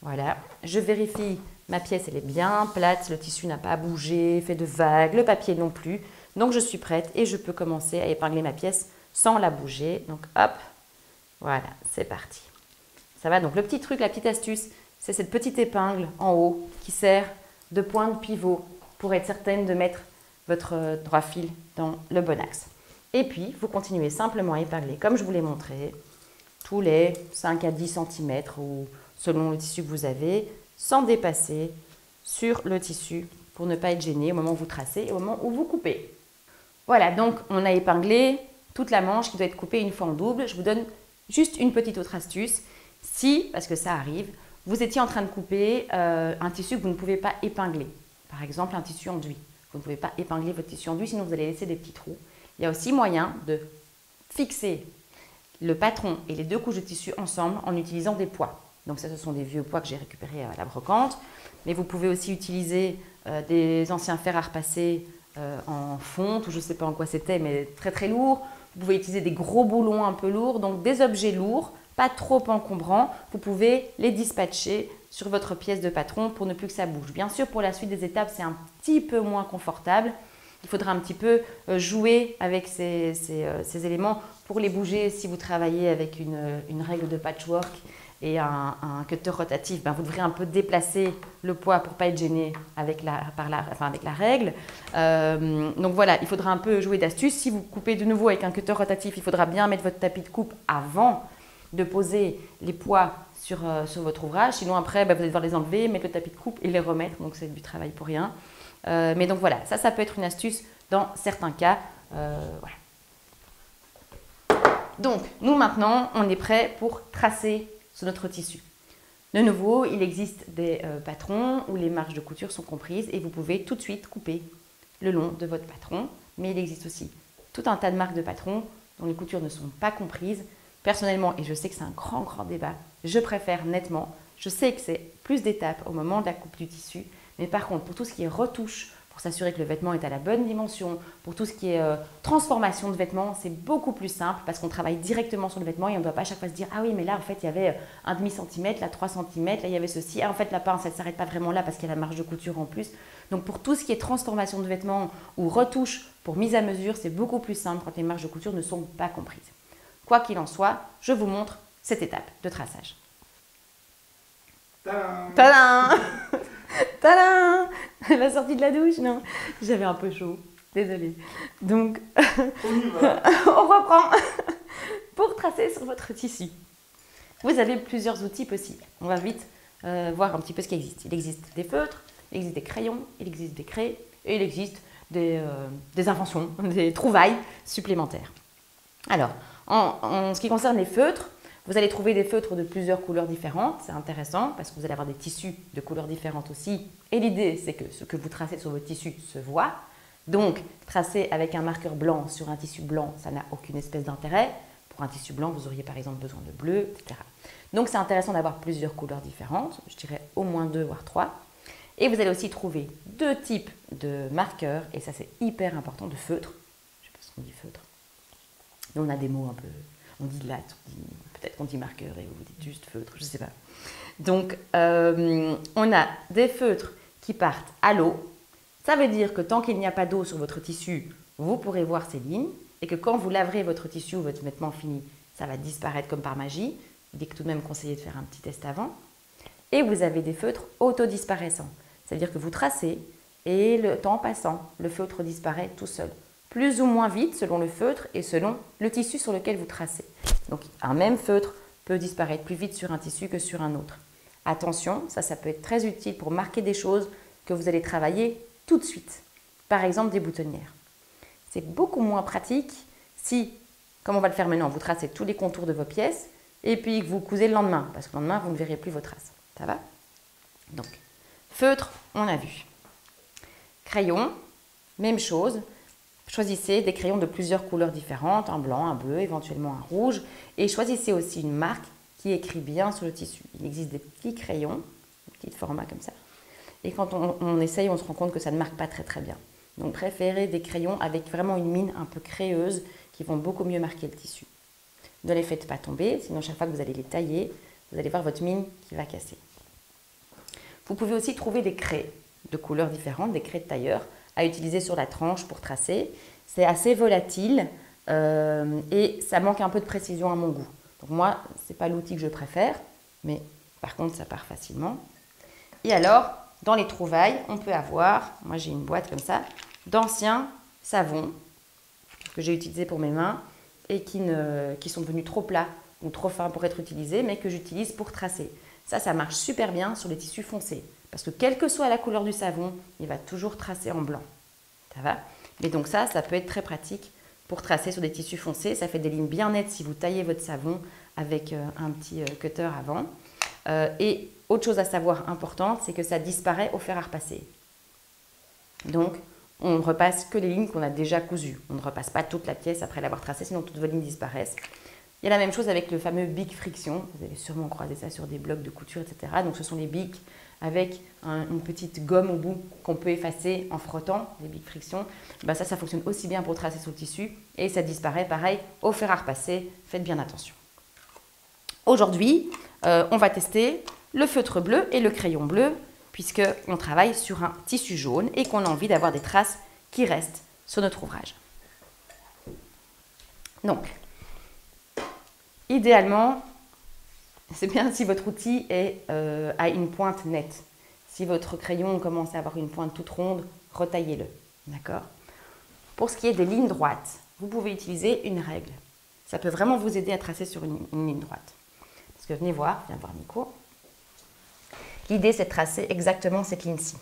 Voilà. Je vérifie, ma pièce, elle est bien plate. Le tissu n'a pas bougé, fait de vagues. Le papier non plus. Donc, je suis prête et je peux commencer à épingler ma pièce sans la bouger. Donc, hop, voilà, c'est parti. Ça va, donc le petit truc, la petite astuce, c'est cette petite épingle en haut qui sert de point de pivot pour être certaine de mettre votre droit fil dans le bon axe. Et puis, vous continuez simplement à épingler, comme je vous l'ai montré, tous les 5 à 10 cm ou selon le tissu que vous avez, sans dépasser sur le tissu pour ne pas être gêné au moment où vous tracez et au moment où vous coupez. Voilà, donc on a épinglé toute la manche qui doit être coupée une fois en double. Je vous donne juste une petite autre astuce. Si, parce que ça arrive, vous étiez en train de couper un tissu que vous ne pouvez pas épingler, par exemple un tissu enduit. Vous ne pouvez pas épingler votre tissu enduit, sinon vous allez laisser des petits trous. Il y a aussi moyen de fixer le patron et les deux couches de tissu ensemble en utilisant des poids. Donc ça, ce sont des vieux poids que j'ai récupérés à la brocante. Mais vous pouvez aussi utiliser des anciens fers à repasser en fonte, ou je ne sais pas en quoi c'était, mais très lourd. Vous pouvez utiliser des gros boulons un peu lourds, donc des objets lourds pas trop encombrants, vous pouvez les dispatcher sur votre pièce de patron pour ne plus que ça bouge. Bien sûr, pour la suite des étapes, c'est un petit peu moins confortable. Il faudra un petit peu jouer avec ces éléments pour les bouger. Si vous travaillez avec une règle de patchwork et un cutter rotatif, vous devrez un peu déplacer le poids pour ne pas être gêné avec la règle. Donc voilà, il faudra un peu jouer d'astuces. Si vous coupez de nouveau avec un cutter rotatif, il faudra bien mettre votre tapis de coupe avant de poser les poids sur votre ouvrage. Sinon après, vous allez devoir les enlever, mettre le tapis de coupe et les remettre. Donc c'est du travail pour rien. Mais donc voilà, ça peut être une astuce dans certains cas. Voilà. Donc, nous maintenant, on est prêt pour tracer sur notre tissu. De nouveau, il existe des patrons où les marges de couture sont comprises et vous pouvez tout de suite couper le long de votre patron. Mais il existe aussi tout un tas de marques de patrons dont les coutures ne sont pas comprises. Personnellement, et je sais que c'est un grand débat, je préfère nettement. Je sais que c'est plus d'étapes au moment de la coupe du tissu, mais par contre, pour tout ce qui est retouche, pour s'assurer que le vêtement est à la bonne dimension, pour tout ce qui est transformation de vêtements, c'est beaucoup plus simple parce qu'on travaille directement sur le vêtement et on ne doit pas à chaque fois se dire « Ah oui, mais là, en fait, il y avait un demi-centimètre, là, 3 centimètres, là, il y avait ceci. Ah, en fait, la pince, elle ne s'arrête pas vraiment là parce qu'il y a la marge de couture en plus. » Donc, pour tout ce qui est transformation de vêtements ou retouche pour mise à mesure, c'est beaucoup plus simple quand les marges de couture ne sont pas comprises. Quoi qu'il en soit, je vous montre cette étape de traçage. Tadam! Tadam! Tadam! La sortie de la douche, non? J'avais un peu chaud, désolée. Donc, On y va. on reprend. Pour tracer sur votre tissu, vous avez plusieurs outils possibles. On va vite voir un petit peu ce qui existe. Il existe des feutres, il existe des crayons, il existe des craies et il existe des inventions, des trouvailles supplémentaires. Alors, en ce qui concerne les feutres, vous allez trouver des feutres de plusieurs couleurs différentes. C'est intéressant parce que vous allez avoir des tissus de couleurs différentes aussi. Et l'idée, c'est que ce que vous tracez sur votre tissu se voit. Donc, tracer avec un marqueur blanc sur un tissu blanc, ça n'a aucune espèce d'intérêt. Pour un tissu blanc, vous auriez par exemple besoin de bleu, etc. Donc, c'est intéressant d'avoir plusieurs couleurs différentes. Je dirais au moins 2, voire 3. Et vous allez aussi trouver 2 types de marqueurs. Et ça, c'est hyper important, de feutres. Je ne sais pas ce qu'on dit feutre. Mais on a des mots un peu... On dit latte, peut-être qu'on dit marqueur et vous dites juste feutre, je ne sais pas. Donc, on a des feutres qui partent à l'eau. Ça veut dire que tant qu'il n'y a pas d'eau sur votre tissu, vous pourrez voir ces lignes et que quand vous laverez votre tissu ou votre vêtement fini, ça va disparaître comme par magie. Il est tout de même conseillé de faire un petit test avant. Et vous avez des feutres autodisparaissants. C'est-à-dire que vous tracez et le temps passant, le feutre disparaît tout seul. Plus ou moins vite selon le feutre et selon le tissu sur lequel vous tracez. Donc un même feutre peut disparaître plus vite sur un tissu que sur un autre. Attention, ça peut être très utile pour marquer des choses que vous allez travailler tout de suite. Par exemple des boutonnières. C'est beaucoup moins pratique si, comme on va le faire maintenant, vous tracez tous les contours de vos pièces et puis que vous cousez le lendemain, parce que le lendemain vous ne verrez plus vos traces. Ça va? Donc, feutre, on a vu. Crayon, même chose. Choisissez des crayons de plusieurs couleurs différentes, un blanc, un bleu, éventuellement un rouge. Et choisissez aussi une marque qui écrit bien sur le tissu. Il existe des petits crayons, des petits formats comme ça. Et quand on essaye, on se rend compte que ça ne marque pas très bien. Donc préférez des crayons avec vraiment une mine un peu créeuse qui vont beaucoup mieux marquer le tissu. Ne les faites pas tomber, sinon chaque fois que vous allez les tailler, vous allez voir votre mine qui va casser. Vous pouvez aussi trouver des craies de couleurs différentes, des craies de tailleur, à utiliser sur la tranche pour tracer. C'est assez volatile et ça manque un peu de précision à mon goût. Donc moi, ce n'est pas l'outil que je préfère, mais par contre, ça part facilement. Et alors, dans les trouvailles, on peut avoir, moi j'ai une boîte comme ça, d'anciens savons que j'ai utilisés pour mes mains et qui sont devenus trop plats ou trop fins pour être utilisés, mais que j'utilise pour tracer. Ça marche super bien sur les tissus foncés. Parce que quelle que soit la couleur du savon, il va toujours tracer en blanc. Ça va? Mais donc ça peut être très pratique pour tracer sur des tissus foncés. Ça fait des lignes bien nettes si vous taillez votre savon avec un petit cutter avant. Et autre chose à savoir importante, c'est que ça disparaît au fer à repasser. Donc, on ne repasse que les lignes qu'on a déjà cousues. On ne repasse pas toute la pièce après l'avoir tracée, sinon toutes vos lignes disparaissent. Il y a la même chose avec le fameux bic friction. Vous avez sûrement croisé ça sur des blogs de couture, etc. Donc, ce sont les bics avec une petite gomme au bout qu'on peut effacer en frottant, les bics friction. Ça fonctionne aussi bien pour tracer sur le tissu et ça disparaît pareil au fer à repasser. Faites bien attention. Aujourd'hui, on va tester le feutre bleu et le crayon bleu, puisqu'on travaille sur un tissu jaune et qu'on a envie d'avoir des traces qui restent sur notre ouvrage. Donc, idéalement, c'est bien si votre outil a une pointe nette. Si votre crayon commence à avoir une pointe toute ronde, retaillez-le. D'accord? Pour ce qui est des lignes droites, vous pouvez utiliser une règle. Ça peut vraiment vous aider à tracer sur une ligne droite. Parce que venez voir, viens voir Nico. L'idée, c'est de tracer exactement cette ligne-ci.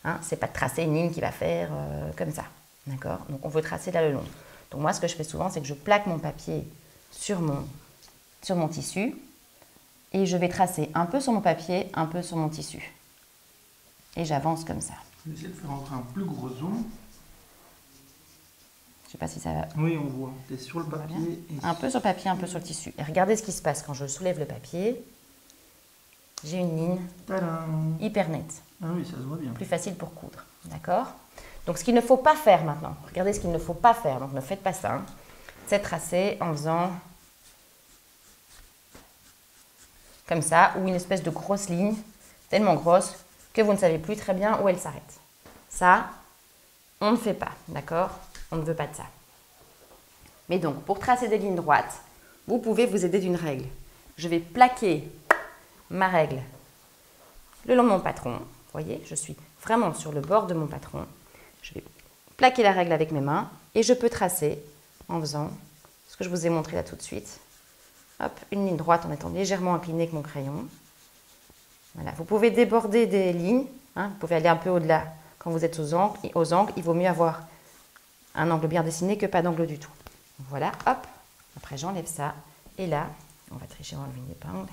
Hein, c'est pas de tracer une ligne qui va faire comme ça. D'accord? Donc, on veut tracer là le long. Donc, moi, ce que je fais souvent, c'est que je plaque mon papier sur mon tissu et je vais tracer un peu sur mon papier, un peu sur mon tissu. Et j'avance comme ça. Je vais essayer de faire entrer un plus gros zoom. Je sais pas si ça va. Oui, on voit. Tu es sur le papier. Un peu sur le papier, un peu sur le tissu. Et regardez ce qui se passe quand je soulève le papier. J'ai une ligne hyper nette. Ah oui, ça se voit bien. Plus facile pour coudre. D'accord? Donc, ce qu'il ne faut pas faire maintenant, regardez ce qu'il ne faut pas faire, donc ne faites pas ça, hein, c'est tracer en faisant comme ça, ou une espèce de grosse ligne, tellement grosse que vous ne savez plus très bien où elle s'arrête. Ça, on ne fait pas, d'accord? On ne veut pas de ça. Mais donc, pour tracer des lignes droites, vous pouvez vous aider d'une règle. Je vais plaquer ma règle le long de mon patron. Vous voyez, je suis vraiment sur le bord de mon patron. Je vais plaquer la règle avec mes mains et je peux tracer en faisant ce que je vous ai montré là tout de suite. Hop, une ligne droite en étant légèrement inclinée avec mon crayon. Voilà, vous pouvez déborder des lignes, hein, vous pouvez aller un peu au-delà quand vous êtes aux angles. Il vaut mieux avoir un angle bien dessiné que pas d'angle du tout. Voilà, hop, après j'enlève ça et là, on va tricher, on va enlever une épingle.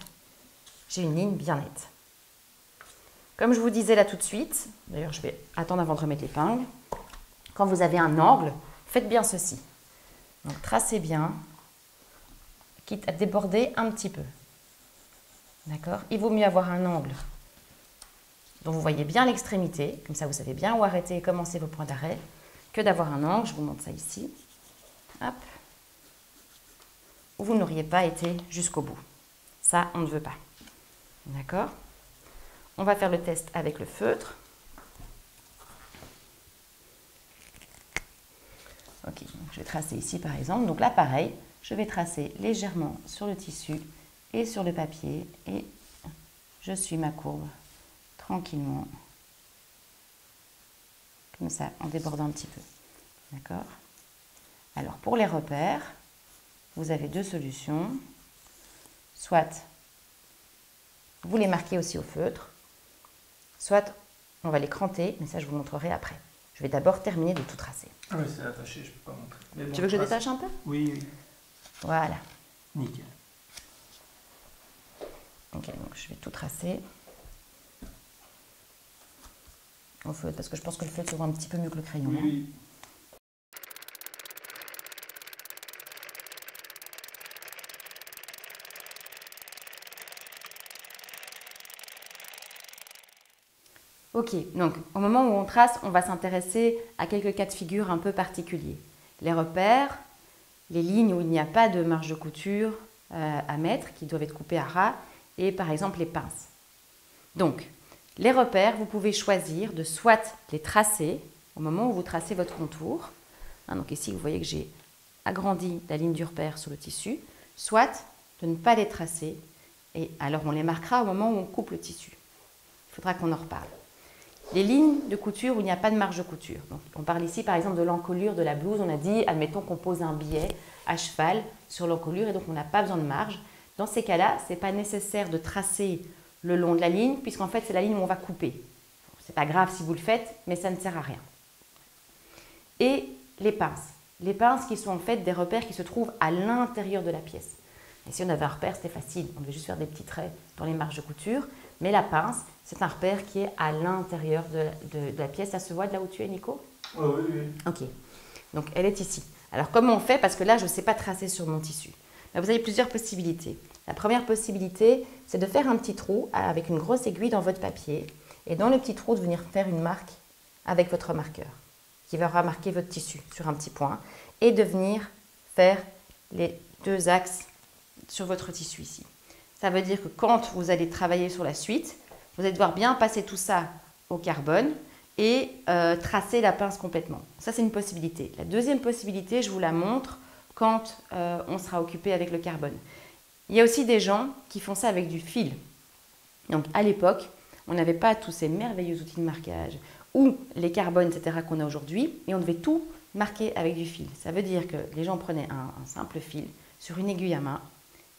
J'ai une ligne bien nette. Comme je vous disais là tout de suite, d'ailleurs je vais attendre avant de remettre l'épingle, quand vous avez un angle, faites bien ceci. Donc tracez bien, quitte à déborder un petit peu. D'accord? Il vaut mieux avoir un angle dont vous voyez bien l'extrémité, comme ça vous savez bien où arrêter et commencer vos points d'arrêt, que d'avoir un angle, je vous montre ça ici, hop, où vous n'auriez pas été jusqu'au bout. Ça, on ne veut pas. D'accord? On va faire le test avec le feutre. Ok, donc je vais tracer ici par exemple. Donc là, pareil, je vais tracer légèrement sur le tissu et sur le papier et je suis ma courbe tranquillement, comme ça, en débordant un petit peu. D'accord? Alors, pour les repères, vous avez deux solutions. Soit vous les marquez aussi au feutre, soit on va les cranter, mais ça je vous montrerai après. Je vais d'abord terminer de tout tracer. Ah oui, c'est attaché, je ne peux pas montrer. Mais bon, tu veux que je détache un peu? Oui, oui. Voilà. Nickel. Ok, donc je vais tout tracer au feutre, parce que je pense que le feutre se voit un petit peu mieux que le crayon. Oui, oui. Ok, donc au moment où on trace, on va s'intéresser à quelques cas de figure un peu particuliers. Les repères, les lignes où il n'y a pas de marge de couture à mettre, qui doivent être coupées à ras, et par exemple les pinces. Donc, les repères, vous pouvez choisir de soit les tracer au moment où vous tracez votre contour. Hein, donc ici, vous voyez que j'ai agrandi la ligne du repère sur le tissu, soit de ne pas les tracer, et alors on les marquera au moment où on coupe le tissu. Il faudra qu'on en reparle. Les lignes de couture où il n'y a pas de marge de couture. Donc, on parle ici par exemple de l'encolure de la blouse. On a dit, admettons qu'on pose un billet à cheval sur l'encolure et donc on n'a pas besoin de marge. Dans ces cas-là, ce n'est pas nécessaire de tracer le long de la ligne puisqu'en fait c'est la ligne où on va couper. Ce n'est pas grave si vous le faites, mais ça ne sert à rien. Et les pinces. Les pinces qui sont en fait des repères qui se trouvent à l'intérieur de la pièce. Et si on avait un repère, c'était facile. On devait juste faire des petits traits dans les marges de couture. Mais la pince, c'est un repère qui est à l'intérieur de la pièce. Ça se voit de là où tu es, Nico? Oui, oui. Ok. Donc, elle est ici. Alors, comment on fait? Parce que là, je ne sais pas tracer sur mon tissu. Là, vous avez plusieurs possibilités. La première possibilité, c'est de faire un petit trou avec une grosse aiguille dans votre papier. Et dans le petit trou, de venir faire une marque avec votre marqueur qui va marquer votre tissu sur un petit point. Et de venir faire les deux axes sur votre tissu ici. Ça veut dire que quand vous allez travailler sur la suite, vous allez devoir bien passer tout ça au carbone et tracer la pince complètement. Ça, c'est une possibilité. La deuxième possibilité, je vous la montre quand on sera occupé avec le carbone. Il y a aussi des gens qui font ça avec du fil. Donc, à l'époque, on n'avait pas tous ces merveilleux outils de marquage ou les carbones, etc. qu'on a aujourd'hui, et on devait tout marquer avec du fil. Ça veut dire que les gens prenaient un simple fil sur une aiguille à main,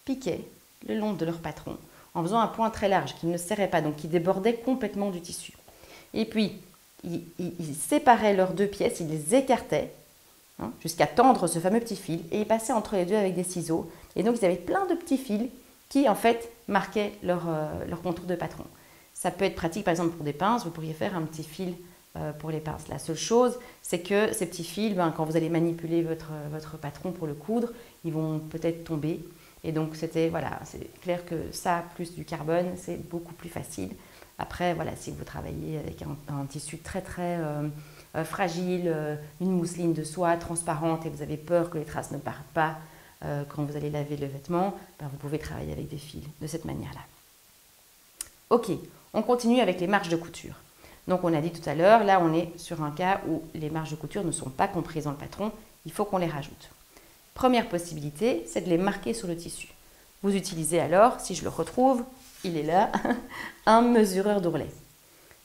piquaient le long de leur patron en faisant un point très large qui ne serrait pas, donc qui débordait complètement du tissu. Et puis, ils séparaient leurs deux pièces, ils les écartaient jusqu'à tendre ce fameux petit fil et ils passaient entre les deux avec des ciseaux. Et donc, ils avaient plein de petits fils qui, en fait, marquaient leur contour de patron. Ça peut être pratique, par exemple, pour des pinces, vous pourriez faire un petit fil pour les pinces. La seule chose, c'est que ces petits fils, quand vous allez manipuler votre patron pour le coudre, ils vont peut-être tomber. Et donc, voilà, c'est clair que ça, plus du carbone, c'est beaucoup plus facile. Après, voilà, si vous travaillez avec un tissu très, très fragile, une mousseline de soie transparente et vous avez peur que les traces ne partent pas quand vous allez laver le vêtement, vous pouvez travailler avec des fils de cette manière-là. Ok, on continue avec les marges de couture. Donc, on a dit tout à l'heure, là, on est sur un cas où les marges de couture ne sont pas comprises dans le patron. Il faut qu'on les rajoute. Première possibilité, c'est de les marquer sur le tissu. Vous utilisez alors, si je le retrouve, il est là, un mesureur d'ourlet.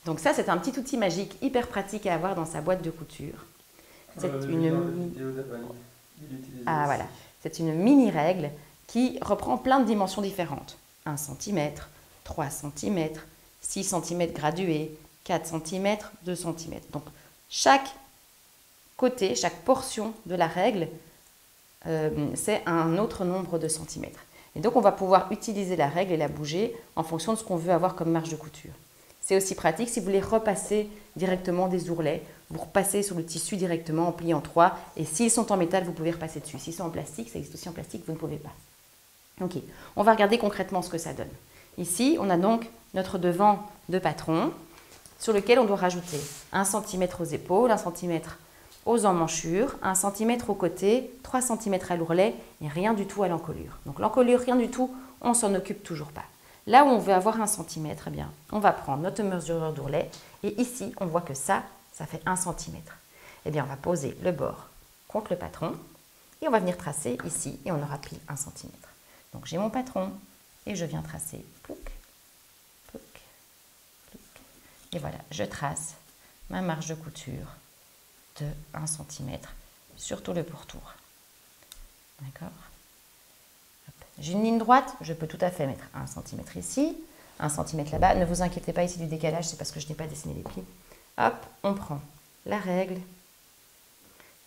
Donc ça, c'est un petit outil magique hyper pratique à avoir dans sa boîte de couture. C'est une mini règle qui reprend plein de dimensions différentes. 1 cm, 3 cm, 6 cm gradués, 4 cm, 2 cm. Donc chaque côté, chaque portion de la règle, c'est un autre nombre de centimètres. Et donc, on va pouvoir utiliser la règle et la bouger en fonction de ce qu'on veut avoir comme marge de couture. C'est aussi pratique si vous voulez repasser directement des ourlets. Vous repassez sur le tissu directement en pliant en 3. Et s'ils sont en métal, vous pouvez repasser dessus. S'ils sont en plastique, ça existe aussi en plastique, vous ne pouvez pas. Ok, on va regarder concrètement ce que ça donne. Ici, on a donc notre devant de patron sur lequel on doit rajouter 1 cm aux épaules, 1 cm aux emmanchures, 1 cm au côté, 3 cm à l'ourlet et rien du tout à l'encolure. Donc l'encolure, rien du tout, on s'en occupe toujours pas. Là où on veut avoir 1 cm, eh bien, on va prendre notre mesureur d'ourlet et ici, on voit que ça fait 1 cm. Eh bien, on va poser le bord contre le patron et on va venir tracer ici et on aura pile 1 cm. Donc j'ai mon patron et je viens tracer, plouc, plouc, plouc. Et voilà, je trace ma marge de couture de 1 cm sur tout le pourtour. D'accord? J'ai une ligne droite, je peux tout à fait mettre 1 cm ici, 1 cm là-bas. Ne vous inquiétez pas ici du décalage, c'est parce que je n'ai pas dessiné les plis. Hop, on prend la règle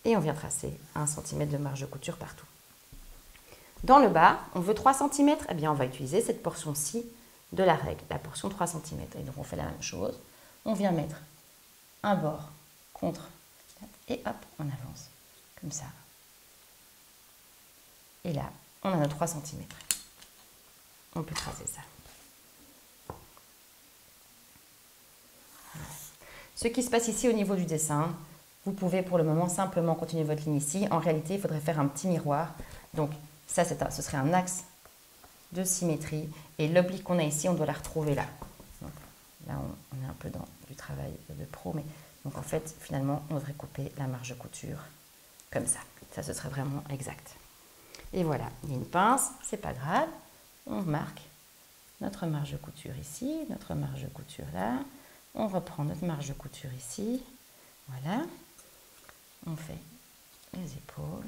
et on vient tracer 1 cm de marge de couture partout. Dans le bas, on veut 3 cm, eh bien on va utiliser cette portion-ci de la règle, la portion 3 cm. Et donc on fait la même chose, on vient mettre un bord contre et hop, on avance comme ça. Et là, on a nos 3 cm. On peut tracer ça. Voilà. Ce qui se passe ici au niveau du dessin, vous pouvez pour le moment simplement continuer votre ligne ici. En réalité, il faudrait faire un petit miroir. Donc ça, ce serait un axe de symétrie. Et l'oblique qu'on a ici, on doit la retrouver là. Donc, là, on est un peu dans du travail de pro, mais donc en fait, finalement, on devrait couper la marge de couture comme ça. Ça, ce serait vraiment exact. Et voilà, il y a une pince, c'est pas grave. On marque notre marge de couture ici, notre marge de couture là. On reprend notre marge de couture ici. Voilà. On fait les épaules.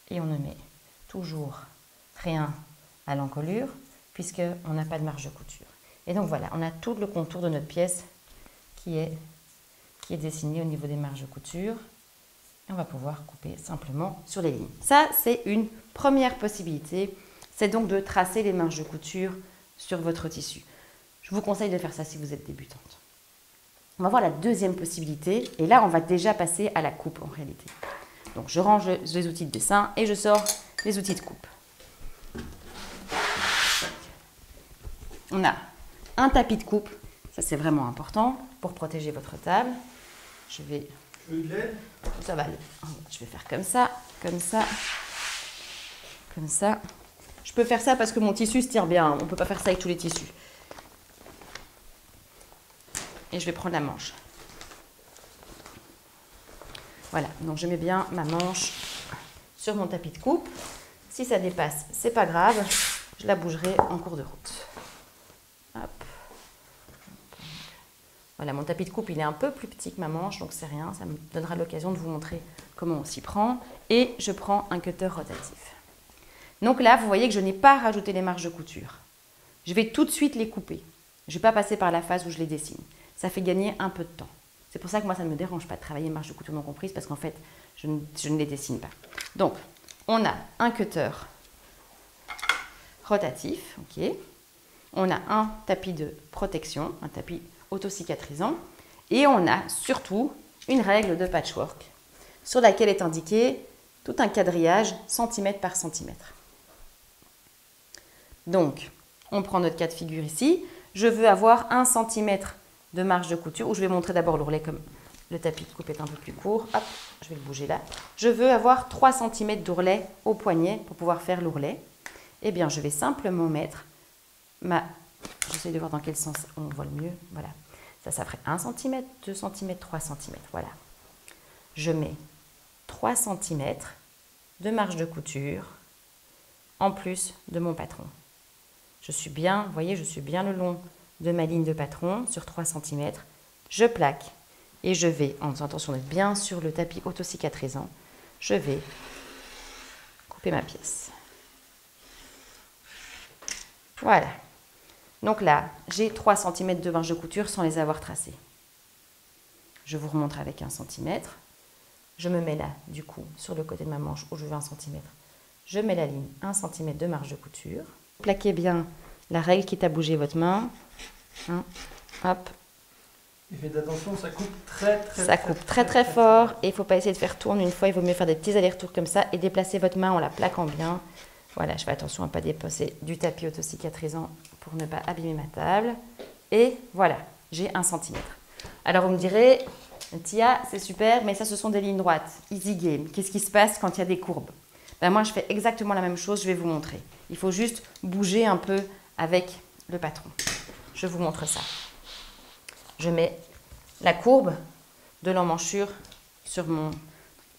Et on ne met toujours rien à l'encolure puisqu'on n'a pas de marge de couture. Et donc voilà, on a tout le contour de notre pièce qui est dessiné au niveau des marges de couture. Et on va pouvoir couper simplement sur les lignes. Ça, c'est une première possibilité. C'est donc de tracer les marges de couture sur votre tissu. Je vous conseille de faire ça si vous êtes débutante. On va voir la deuxième possibilité. Et là, on va déjà passer à la coupe en réalité. Donc, je range les outils de dessin et je sors les outils de coupe. On a un tapis de coupe. Ça, c'est vraiment important pour protéger votre table. Je vais... Tu veux de l'aide ? Ça va aller. Je vais faire comme ça, comme ça, comme ça. Je peux faire ça parce que mon tissu se tire bien. On ne peut pas faire ça avec tous les tissus. Et je vais prendre la manche. Voilà, donc je mets bien ma manche sur mon tapis de coupe. Si ça dépasse, c'est pas grave. Je la bougerai en cours de route. Hop. Voilà, mon tapis de coupe, il est un peu plus petit que ma manche, donc c'est rien. Ça me donnera l'occasion de vous montrer comment on s'y prend. Et je prends un cutter rotatif. Donc là, vous voyez que je n'ai pas rajouté les marges de couture. Je vais tout de suite les couper. Je ne vais pas passer par la phase où je les dessine. Ça fait gagner un peu de temps. C'est pour ça que moi, ça ne me dérange pas de travailler marge de couture non comprise parce qu'en fait, je ne les dessine pas. Donc, on a un cutter rotatif, ok. On a un tapis de protection, un tapis auto-cicatrisant. Et on a surtout une règle de patchwork sur laquelle est indiqué tout un quadrillage centimètre par centimètre. Donc, on prend notre cas de figure ici. Je veux avoir 1 cm de marge de couture, où je vais montrer d'abord l'ourlet comme le tapis de coupe est un peu plus court. Hop, je vais le bouger là. Je veux avoir 3 cm d'ourlet au poignet pour pouvoir faire l'ourlet. Eh bien, je vais simplement mettre ma... J'essaie de voir dans quel sens on voit le mieux. Voilà. Ça ferait 1 cm, 2 cm, 3 cm. Voilà. Je mets 3 cm de marge de couture en plus de mon patron. Je suis bien, vous voyez, je suis bien le long de ma ligne de patron sur 3 cm. Je plaque et je vais, en attention d'être bien sur le tapis auto-cicatrisant, je vais couper ma pièce. Voilà. Donc là, j'ai 3 cm de marge de couture sans les avoir tracés. Je vous remontre avec 1 cm. Je me mets là, du coup, sur le côté de ma manche où je veux 1 cm. Je mets la ligne 1 cm de marge de couture. Plaquez bien la règle quitte à bouger votre main. Hein, hop. Et faites attention, ça coupe très très fort. Et il ne faut pas essayer de faire tourner une fois. Il vaut mieux faire des petits allers-retours comme ça et déplacer votre main en la plaquant bien. Voilà, je fais attention à ne pas dépasser du tapis auto-cicatrisant pour ne pas abîmer ma table. Et voilà, j'ai 1 cm. Alors vous me direz, Tia, c'est super, mais ça ce sont des lignes droites. Easy game. Qu'est-ce qui se passe quand il y a des courbes? Ben, moi, je fais exactement la même chose, je vais vous montrer. Il faut juste bouger un peu avec le patron. Je vous montre ça. Je mets la courbe de l'emmanchure sur mon...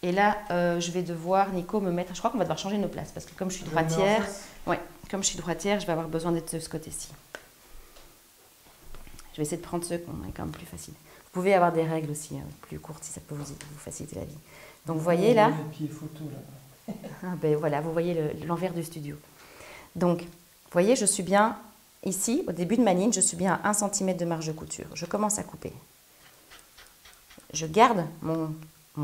Et là, je vais devoir, Nico, me mettre... Je crois qu'on va devoir changer nos places parce que comme je suis droitière... Ouais, comme je suis droitière, je vais avoir besoin d'être de ce côté-ci. Je vais essayer de prendre ceux qui sont quand même plus faciles. Vous pouvez avoir des règles aussi plus courtes si ça peut vous faciliter la vie. Donc, vous voyez là... Ah ben voilà, vous voyez l'envers du studio. Donc, vous voyez, je suis bien ici, au début de ma ligne, je suis bien à 1 cm de marge de couture. Je commence à couper. Je garde mon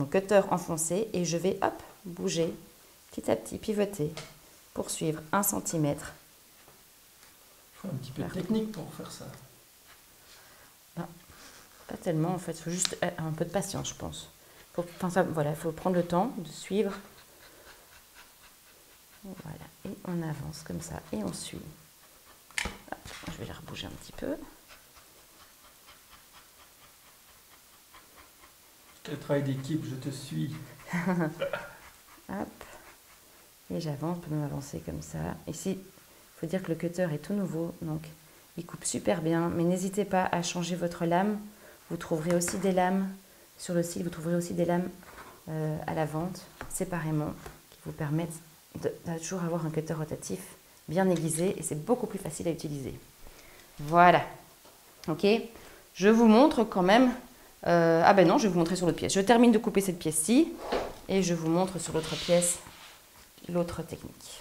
cutter enfoncé et je vais, hop, bouger, petit à petit, pivoter, pour suivre 1 cm. Il faut un petit peu de technique pour faire ça. Non, pas tellement en fait, il faut juste un peu de patience, je pense. Voilà, il faut prendre le temps de suivre. Voilà, et on avance comme ça, et on suit. Hop, je vais la rebouger un petit peu. Quel travail d'équipe, je te suis. Hop, et j'avance, je peux même avancer comme ça. Ici, il faut dire que le cutter est tout nouveau, donc il coupe super bien, mais n'hésitez pas à changer votre lame. Vous trouverez aussi des lames sur le site, vous trouverez aussi des lames à la vente, séparément, qui vous permettent de toujours avoir un cutter rotatif bien aiguisé et c'est beaucoup plus facile à utiliser. Voilà. Ok. Je vous montre quand même... ah ben non, je vais vous montrer sur l'autre pièce. Je termine de couper cette pièce-ci et je vous montre sur l'autre pièce l'autre technique.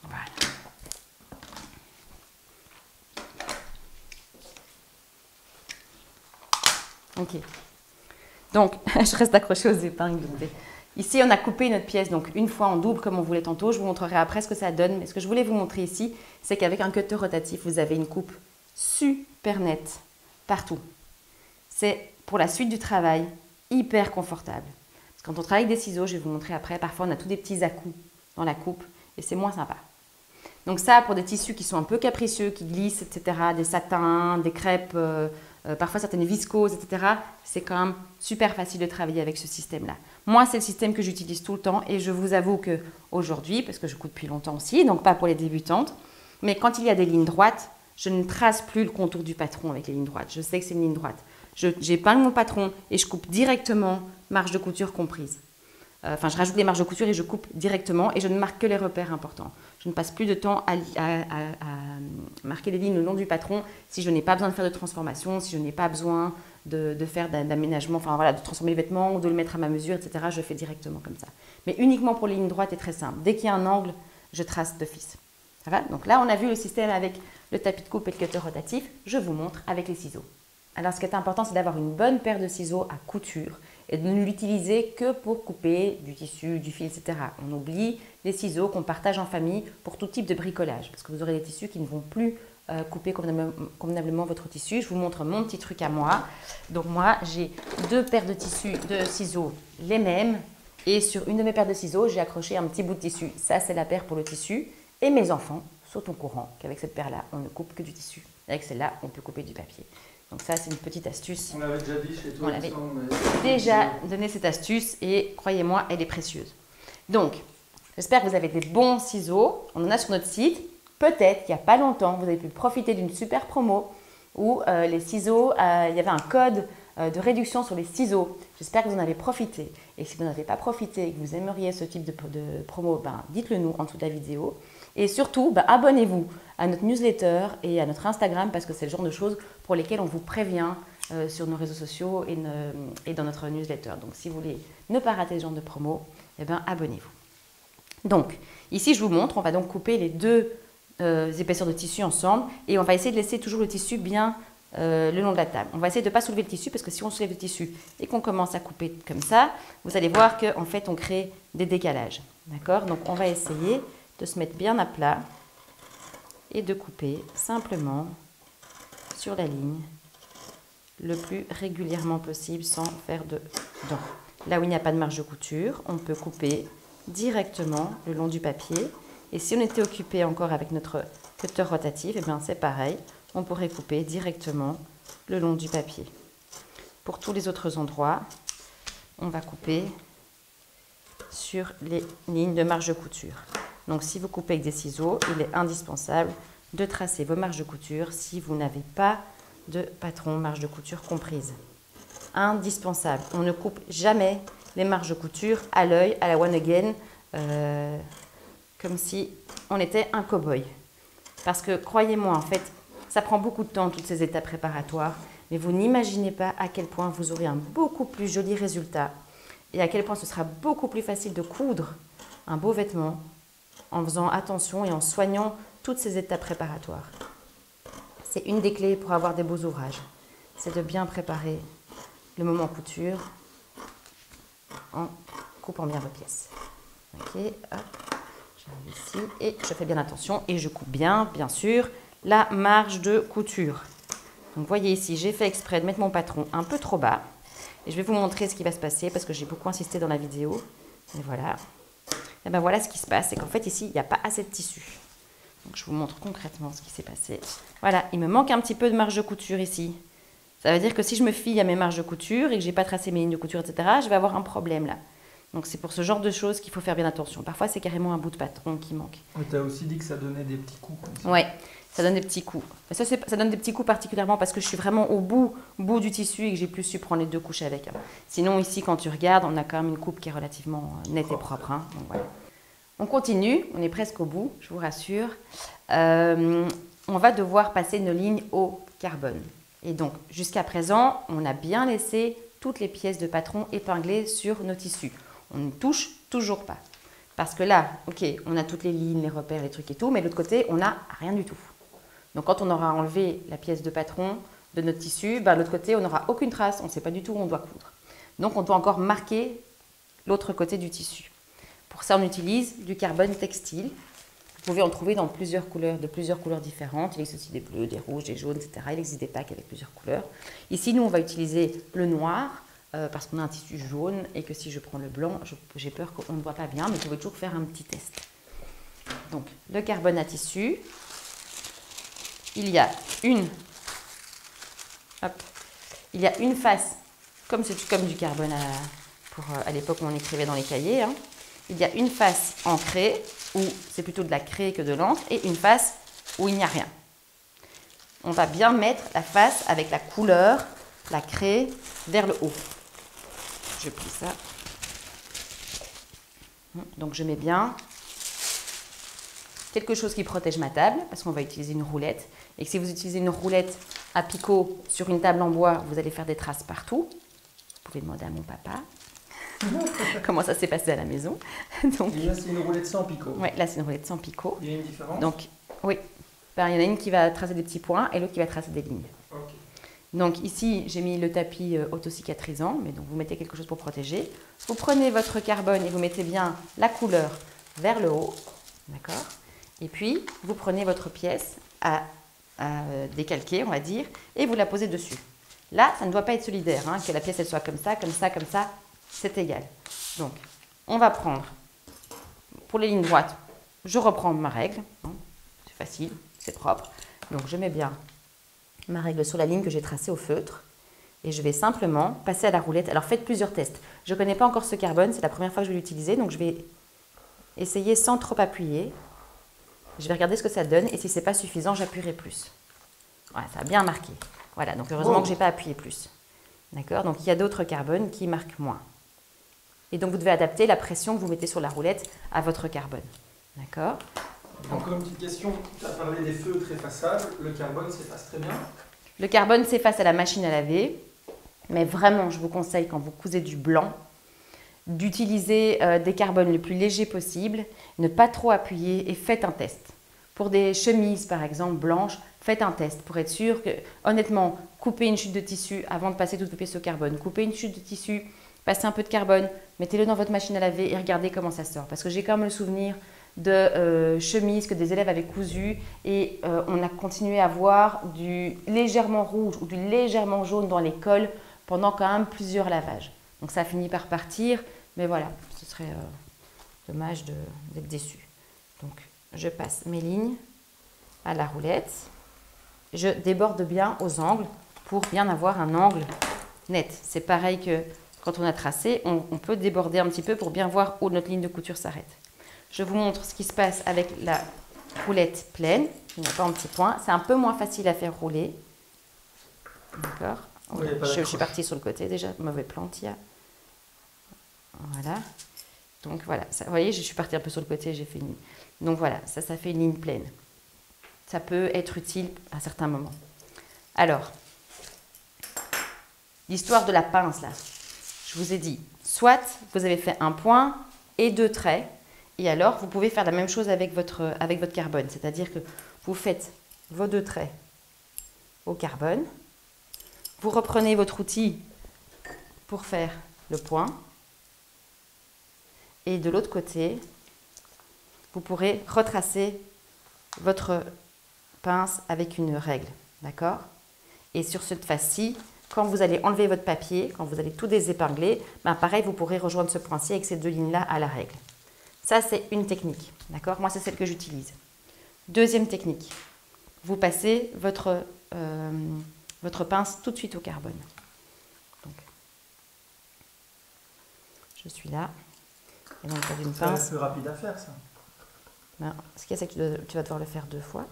Voilà. Ok. Donc, je reste accrochée aux épingles. Ici, on a coupé notre pièce, donc une fois en double comme on voulait tantôt. Je vous montrerai après ce que ça donne. Mais ce que je voulais vous montrer ici, c'est qu'avec un cutter rotatif, vous avez une coupe super nette partout. C'est pour la suite du travail hyper confortable. Parce que quand on travaille avec des ciseaux, je vais vous montrer après, parfois on a tous des petits à-coups dans la coupe et c'est moins sympa. Donc ça, pour des tissus qui sont un peu capricieux, qui glissent, etc., des satins, des crêpes, parfois certaines viscoses, etc., c'est quand même super facile de travailler avec ce système-là. Moi, c'est le système que j'utilise tout le temps et je vous avoue qu'aujourd'hui, parce que je couds depuis longtemps aussi, donc pas pour les débutantes, mais quand il y a des lignes droites, je ne trace plus le contour du patron avec les lignes droites. Je sais que c'est une ligne droite. J'épingle mon patron et je coupe directement, marge de couture comprise. Enfin, je rajoute les marges de couture et je coupe directement et je ne marque que les repères importants. Je ne passe plus de temps à marquer les lignes le long du patron si je n'ai pas besoin de faire de transformation, si je n'ai pas besoin de faire d'aménagement, enfin voilà, de transformer les vêtements ou de le mettre à ma mesure, etc. Je fais directement comme ça. Mais uniquement pour les lignes droites et très simple. Dès qu'il y a un angle, je trace d'office. Ça va? Donc là, on a vu le système avec le tapis de coupe et le cutter rotatif. Je vous montre avec les ciseaux. Alors, ce qui est important, c'est d'avoir une bonne paire de ciseaux à couture et de ne l'utiliser que pour couper du tissu, du fil, etc. On oublie les ciseaux qu'on partage en famille pour tout type de bricolage parce que vous aurez des tissus qui ne vont plus couper convenablement votre tissu. Je vous montre mon petit truc à moi. Donc moi, j'ai 2 paires de ciseaux les mêmes et sur une de mes paires de ciseaux, j'ai accroché un petit bout de tissu. Ça, c'est la paire pour le tissu et mes enfants sautent au courant qu'avec cette paire-là, on ne coupe que du tissu. Avec celle-là, on peut couper du papier. Donc ça, c'est une petite astuce. On l'avait déjà dit chez toi. On avait déjà donné cette astuce et croyez-moi, elle est précieuse. Donc, j'espère que vous avez des bons ciseaux. On en a sur notre site. Peut-être qu'il n'y a pas longtemps, vous avez pu profiter d'une super promo où les ciseaux, il y avait un code de réduction sur les ciseaux. J'espère que vous en avez profité. Et si vous n'avez pas profité et que vous aimeriez ce type de promo, dites-le nous en dessous de la vidéo. Et surtout, abonnez-vous à notre newsletter et à notre Instagram parce que c'est le genre de choses pour lesquelles on vous prévient sur nos réseaux sociaux et dans notre newsletter. Donc, si vous voulez ne pas rater ce genre de promo, abonnez-vous. Donc, ici, je vous montre, on va donc couper les 2 épaisseurs de tissu ensemble et on va essayer de laisser toujours le tissu bien le long de la table. On va essayer de ne pas soulever le tissu parce que si on soulève le tissu et qu'on commence à couper comme ça, vous allez voir qu'en fait, on crée des décalages. D'accord? Donc, on va essayer de se mettre bien à plat et de couper simplement sur la ligne le plus régulièrement possible sans faire de dents. Là où il n'y a pas de marge de couture, on peut couper directement le long du papier. Et si on était occupé encore avec notre cutter rotatif, c'est pareil, on pourrait couper directement le long du papier. Pour tous les autres endroits, on va couper sur les lignes de marge de couture. Donc, si vous coupez avec des ciseaux, il est indispensable de tracer vos marges de couture si vous n'avez pas de patron marge de couture comprise. Indispensable. On ne coupe jamais les marges de couture à l'œil, à la one again, comme si on était un cow-boy. Parce que, croyez-moi, en fait, ça prend beaucoup de temps, toutes ces étapes préparatoires, mais vous n'imaginez pas à quel point vous aurez un beaucoup plus joli résultat et à quel point ce sera beaucoup plus facile de coudre un beau vêtement en faisant attention et en soignant toutes ces étapes préparatoires. C'est une des clés pour avoir des beaux ouvrages. C'est de bien préparer le moment couture en coupant bien vos pièces. Ok, hop, j'arrive ici et je fais bien attention et je coupe bien, bien sûr, la marge de couture. Donc, voyez ici, j'ai fait exprès de mettre mon patron un peu trop bas et je vais vous montrer ce qui va se passer parce que j'ai beaucoup insisté dans la vidéo. Et voilà. Et voilà ce qui se passe, c'est qu'en fait ici, il n'y a pas assez de tissu. Donc, je vous montre concrètement ce qui s'est passé. Voilà, il me manque un petit peu de marge de couture ici. Ça veut dire que si je me fie à mes marges de couture et que je n'ai pas tracé mes lignes de couture, etc., je vais avoir un problème là. Donc, c'est pour ce genre de choses qu'il faut faire bien attention. Parfois, c'est carrément un bout de patron qui manque. Tu as aussi dit que ça donnait des petits coups. Oui, ça donne des petits coups. Ça donne des petits coups particulièrement parce que je suis vraiment au bout du tissu et que j'ai plus su prendre les 2 couches avec. Sinon, ici, quand tu regardes, on a quand même une coupe qui est relativement nette et propre. Donc, voilà. On continue, on est presque au bout, je vous rassure. On va devoir passer nos lignes au carbone. Et donc, jusqu'à présent, on a bien laissé toutes les pièces de patron épinglées sur nos tissus. On ne touche toujours pas. Parce que là, ok, on a toutes les lignes, les repères, les trucs et tout, mais de l'autre côté, on n'a rien du tout. Donc, quand on aura enlevé la pièce de patron de notre tissu, de l'autre côté, on n'aura aucune trace, on ne sait pas du tout où on doit coudre. Donc, on doit encore marquer l'autre côté du tissu. Pour ça, on utilise du carbone textile. Vous pouvez en trouver dans plusieurs couleurs, de plusieurs couleurs différentes. Il existe aussi des bleus, des rouges, des jaunes, etc. Il existe des packs avec plusieurs couleurs. Ici, nous, on va utiliser le noir parce qu'on a un tissu jaune et que si je prends le blanc, j'ai peur qu'on ne voit pas bien, mais vous pouvez toujours faire un petit test. Donc, le carbone à tissu. Il y a une face, comme c'est comme du carbone à l'époque où on écrivait dans les cahiers. Hein. Il y a une face ancrée, où c'est plutôt de la craie que de l'encre, et une face où il n'y a rien. On va bien mettre la face avec la couleur, la craie, vers le haut. Je plie ça. Donc je mets bien quelque chose qui protège ma table, parce qu'on va utiliser une roulette. Et que si vous utilisez une roulette à picot sur une table en bois, vous allez faire des traces partout. Vous pouvez demander à mon papa comment ça s'est passé à la maison. Donc, et là, c'est une roulette sans picot. Oui, là, c'est une roulette sans picot. Il y a une différence? Donc, oui. Ben, il y en a une qui va tracer des petits points et l'autre qui va tracer des lignes. Okay. Donc ici, j'ai mis le tapis autocicatrisant, mais donc vous mettez quelque chose pour protéger. Vous prenez votre carbone et vous mettez bien la couleur vers le haut, d'accord? Et puis, vous prenez votre pièce à décalquer, on va dire, et vous la posez dessus. Là, ça ne doit pas être solidaire, hein, que la pièce elle soit comme ça, c'est égal. Donc, on va prendre, pour les lignes droites, je reprends ma règle, hein, c'est facile, c'est propre. Donc, je mets bien ma règle sur la ligne que j'ai tracée au feutre et je vais simplement passer à la roulette. Alors, faites plusieurs tests. Je ne connais pas encore ce carbone, c'est la première fois que je vais l'utiliser, donc je vais essayer sans trop appuyer. Je vais regarder ce que ça donne et si ce n'est pas suffisant, j'appuierai plus. Voilà, ça a bien marqué. Voilà, donc heureusement que je n'ai pas appuyé plus. D'accord? Donc il y a d'autres carbones qui marquent moins. Et donc vous devez adapter la pression que vous mettez sur la roulette à votre carbone. D'accord? Encore une petite question, tu as parlé des feutres effaçables, le carbone s'efface très bien? Le carbone s'efface à la machine à laver, mais vraiment je vous conseille quand vous cousez du blanc, d'utiliser des carbones le plus légers possible, ne pas trop appuyer et faites un test. Pour des chemises par exemple blanches, faites un test pour être sûr que, honnêtement, coupez une chute de tissu avant de passer toute votre pièce au carbone. Coupez une chute de tissu, passez un peu de carbone, mettez-le dans votre machine à laver et regardez comment ça sort. Parce que j'ai quand même le souvenir de chemises que des élèves avaient cousues et on a continué à voir du légèrement rouge ou du légèrement jaune dans les cols pendant quand même plusieurs lavages. Donc ça a fini par partir, mais voilà, ce serait dommage d'être déçu. Donc je passe mes lignes à la roulette, je déborde bien aux angles pour bien avoir un angle net. C'est pareil que quand on a tracé, on peut déborder un petit peu pour bien voir où notre ligne de couture s'arrête. Je vous montre ce qui se passe avec la roulette pleine, il n'y a pas un petit point, c'est un peu moins facile à faire rouler. D'accord. Oui, je suis partie sur le côté déjà, mauvais plan, Tia. Voilà. Donc voilà, ça, vous voyez, je suis partie un peu sur le côté, j'ai fait une ligne. Donc voilà, ça fait une ligne pleine. Ça peut être utile à certains moments. Alors, l'histoire de la pince là, je vous ai dit, soit vous avez fait un point et 2 traits, et alors vous pouvez faire la même chose avec votre carbone, c'est-à-dire que vous faites vos 2 traits au carbone, vous reprenez votre outil pour faire le point, et de l'autre côté, vous pourrez retracer votre pince avec une règle, d'accord? Et sur cette face-ci, quand vous allez enlever votre papier, quand vous allez tout désépingler, ben pareil, vous pourrez rejoindre ce point-ci avec ces 2 lignes-là à la règle. Ça, c'est une technique, d'accord? Moi, c'est celle que j'utilise. Deuxième technique, vous passez votre pince tout de suite au carbone. Donc, je suis là. Et donc, une pince. C'est plus rapide à faire, ça. Ben, ce qu'il y a, c'est que tu vas devoir le faire 2 fois.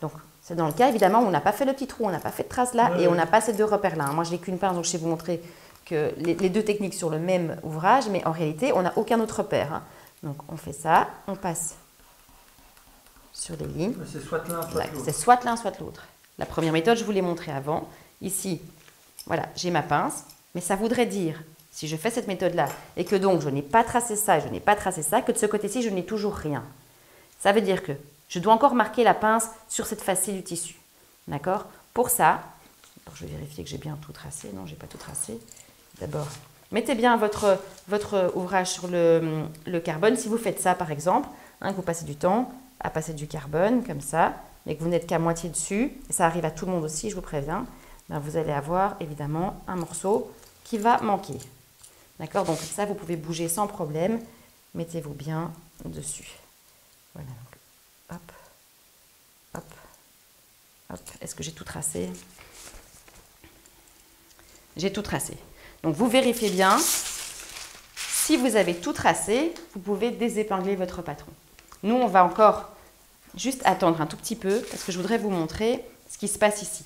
Donc, c'est dans le cas, évidemment, où on n'a pas fait le petit trou, on n'a pas fait de trace là, et on n'a pas ces 2 repères-là. Moi, je n'ai qu'une pince, donc je vais vous montrer que les 2 techniques sur le même ouvrage, mais en réalité, on n'a aucun autre repère. Hein. Donc, on fait ça, on passe sur les lignes. C'est soit l'un, soit l'autre. C'est soit l'un, soit l'autre. La première méthode, je vous l'ai montrée avant. Ici, voilà, j'ai ma pince, mais ça voudrait dire, si je fais cette méthode-là, et que donc je n'ai pas tracé ça et je n'ai pas tracé ça, que de ce côté-ci, je n'ai toujours rien. Ça veut dire que je dois encore marquer la pince sur cette face-ci du tissu. D'accord? Pour ça, je vais vérifier que j'ai bien tout tracé. Non, je n'ai pas tout tracé. D'abord, mettez bien votre ouvrage sur le carbone. Si vous faites ça, par exemple, hein, que vous passez du temps à passer du carbone, comme ça, mais que vous n'êtes qu'à moitié dessus, et ça arrive à tout le monde aussi, je vous préviens, ben vous allez avoir évidemment un morceau qui va manquer. D'accord? Donc ça, vous pouvez bouger sans problème. Mettez-vous bien dessus. Voilà, donc, hop, hop, hop. Est-ce que j'ai tout tracé? J'ai tout tracé. Donc, vous vérifiez bien. Si vous avez tout tracé, vous pouvez désépingler votre patron. Nous, on va encore juste attendre un tout petit peu parce que je voudrais vous montrer ce qui se passe ici.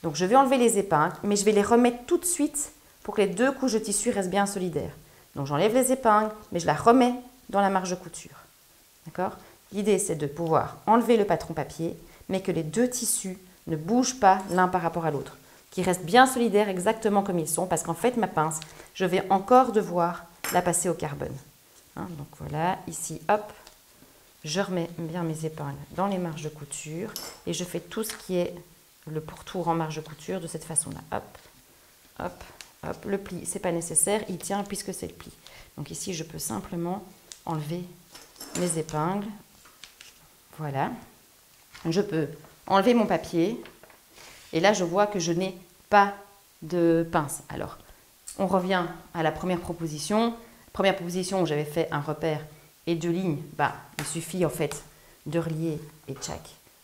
Donc, je vais enlever les épingles, mais je vais les remettre tout de suite pour que les deux couches de tissu restent bien solidaires. Donc, j'enlève les épingles, mais je la remets dans la marge de couture. D'accord? L'idée, c'est de pouvoir enlever le patron papier, mais que les deux tissus ne bougent pas l'un par rapport à l'autre, qu'ils restent bien solidaires exactement comme ils sont, parce qu'en fait, ma pince, je vais encore devoir la passer au carbone. Hein, donc voilà, ici, hop, je remets bien mes épingles dans les marges de couture et je fais tout ce qui est le pourtour en marge de couture de cette façon-là. Hop, hop, hop. Le pli, c'est pas nécessaire, il tient puisque c'est le pli. Donc ici, je peux simplement enlever mes épingles. Voilà. Je peux enlever mon papier et là, je vois que je n'ai pas de pince. Alors, on revient à la première proposition. Première proposition où j'avais fait un repère et deux lignes. Bah, il suffit en fait de relier et tchac,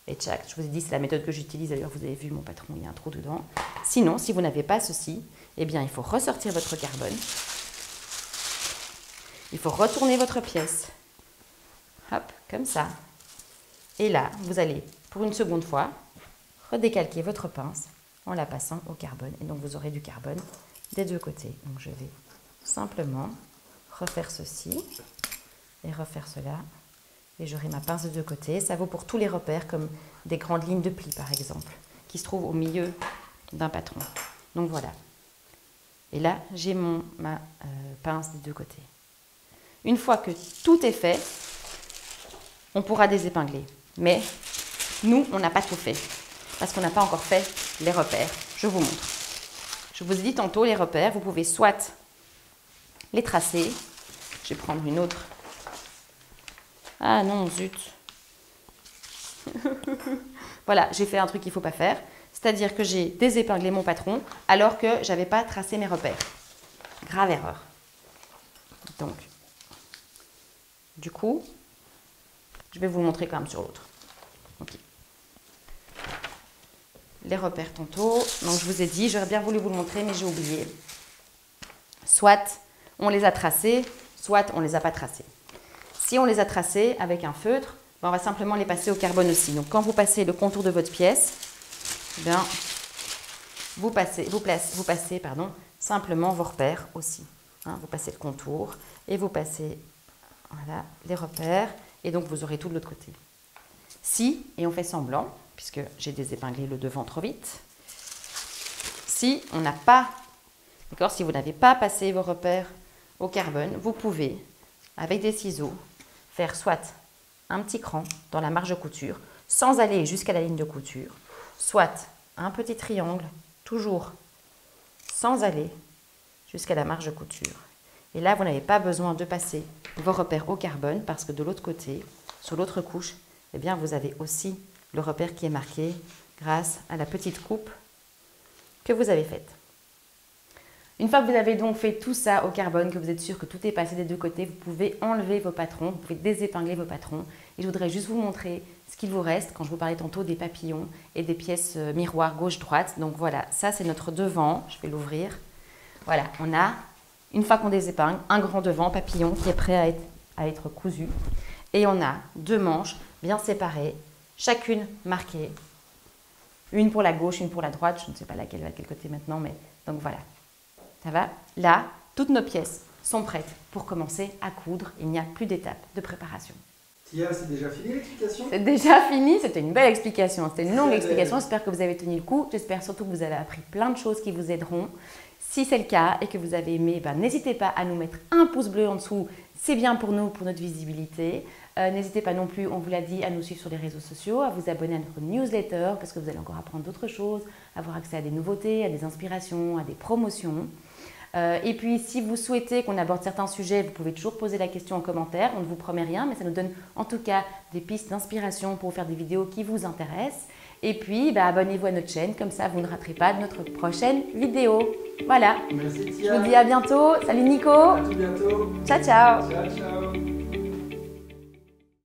et tchac. Je vous ai dit, c'est la méthode que j'utilise. D'ailleurs, vous avez vu mon patron, il y a un trou dedans. Sinon, si vous n'avez pas ceci, eh bien, il faut ressortir votre carbone. Il faut retourner votre pièce. Hop, comme ça. Et là, vous allez, pour une seconde fois, redécalquer votre pince en la passant au carbone. Et donc, vous aurez du carbone des deux côtés. Donc, je vais simplement refaire ceci et refaire cela. Et j'aurai ma pince de deux côtés. Ça vaut pour tous les repères, comme des grandes lignes de pli, par exemple, qui se trouvent au milieu d'un patron. Donc, voilà. Et là, j'ai ma pince des deux côtés. Une fois que tout est fait, on pourra désépingler. Mais nous, on n'a pas tout fait, parce qu'on n'a pas encore fait les repères. Je vous montre. Je vous ai dit tantôt, les repères, vous pouvez soit les tracer. Je vais prendre une autre. Ah non, zut. Voilà, j'ai fait un truc qu'il ne faut pas faire. C'est-à-dire que j'ai désépinglé mon patron alors que je n'avais pas tracé mes repères. Grave erreur. Donc, du coup, je vais vous le montrer quand même sur l'autre. Okay. Les repères tantôt. Donc, je vous ai dit, j'aurais bien voulu vous le montrer, mais j'ai oublié. Soit on les a tracés, soit on ne les a pas tracés. Si on les a tracés avec un feutre, on va simplement les passer au carbone aussi. Donc, quand vous passez le contour de votre pièce, bien, vous passez simplement vos repères aussi. Hein, vous passez le contour et vous passez voilà, les repères. Et donc, vous aurez tout de l'autre côté. Si, et on fait semblant, puisque j'ai désépinglé le devant trop vite, si on n'a pas, d'accord, si vous n'avez pas passé vos repères au carbone, vous pouvez, avec des ciseaux, faire soit un petit cran dans la marge de couture, sans aller jusqu'à la ligne de couture, soit un petit triangle, toujours sans aller jusqu'à la marge de couture. Et là, vous n'avez pas besoin de passer vos repères au carbone parce que de l'autre côté, sur l'autre couche, eh bien, vous avez aussi le repère qui est marqué grâce à la petite coupe que vous avez faite. Une fois que vous avez donc fait tout ça au carbone, que vous êtes sûr que tout est passé des deux côtés, vous pouvez enlever vos patrons, vous pouvez désépingler vos patrons. Et je voudrais juste vous montrer ce qu'il vous reste quand je vous parlais tantôt des papillons et des pièces miroirs gauche-droite. Donc voilà, ça c'est notre devant, je vais l'ouvrir. Voilà, on a, une fois qu'on désépingle, un grand devant papillon qui est prêt à être cousu. Et on a deux manches bien séparées, chacune marquée. Une pour la gauche, une pour la droite. Je ne sais pas laquelle va de quel côté maintenant, mais donc voilà. Ça va? Là, toutes nos pièces sont prêtes pour commencer à coudre. Il n'y a plus d'étape de préparation. Tia, c'est déjà fini l'explication? C'est déjà fini. C'était une belle explication. C'était une longue explication. J'espère que vous avez tenu le coup. J'espère surtout que vous avez appris plein de choses qui vous aideront. Si c'est le cas et que vous avez aimé, n'hésitez pas à nous mettre un pouce bleu en dessous. C'est bien pour nous, pour notre visibilité. N'hésitez pas non plus, on vous l'a dit, à nous suivre sur les réseaux sociaux, à vous abonner à notre newsletter parce que vous allez encore apprendre d'autres choses, avoir accès à des nouveautés, à des inspirations, à des promotions. Et puis, si vous souhaitez qu'on aborde certains sujets, vous pouvez toujours poser la question en commentaire. On ne vous promet rien, mais ça nous donne en tout cas des pistes d'inspiration pour faire des vidéos qui vous intéressent. Et puis, abonnez-vous à notre chaîne, comme ça vous ne raterez pas notre prochaine vidéo. Voilà. Merci Tia. Je vous dis à bientôt. Salut Nico. À tout bientôt. Ciao, ciao. Ciao, ciao.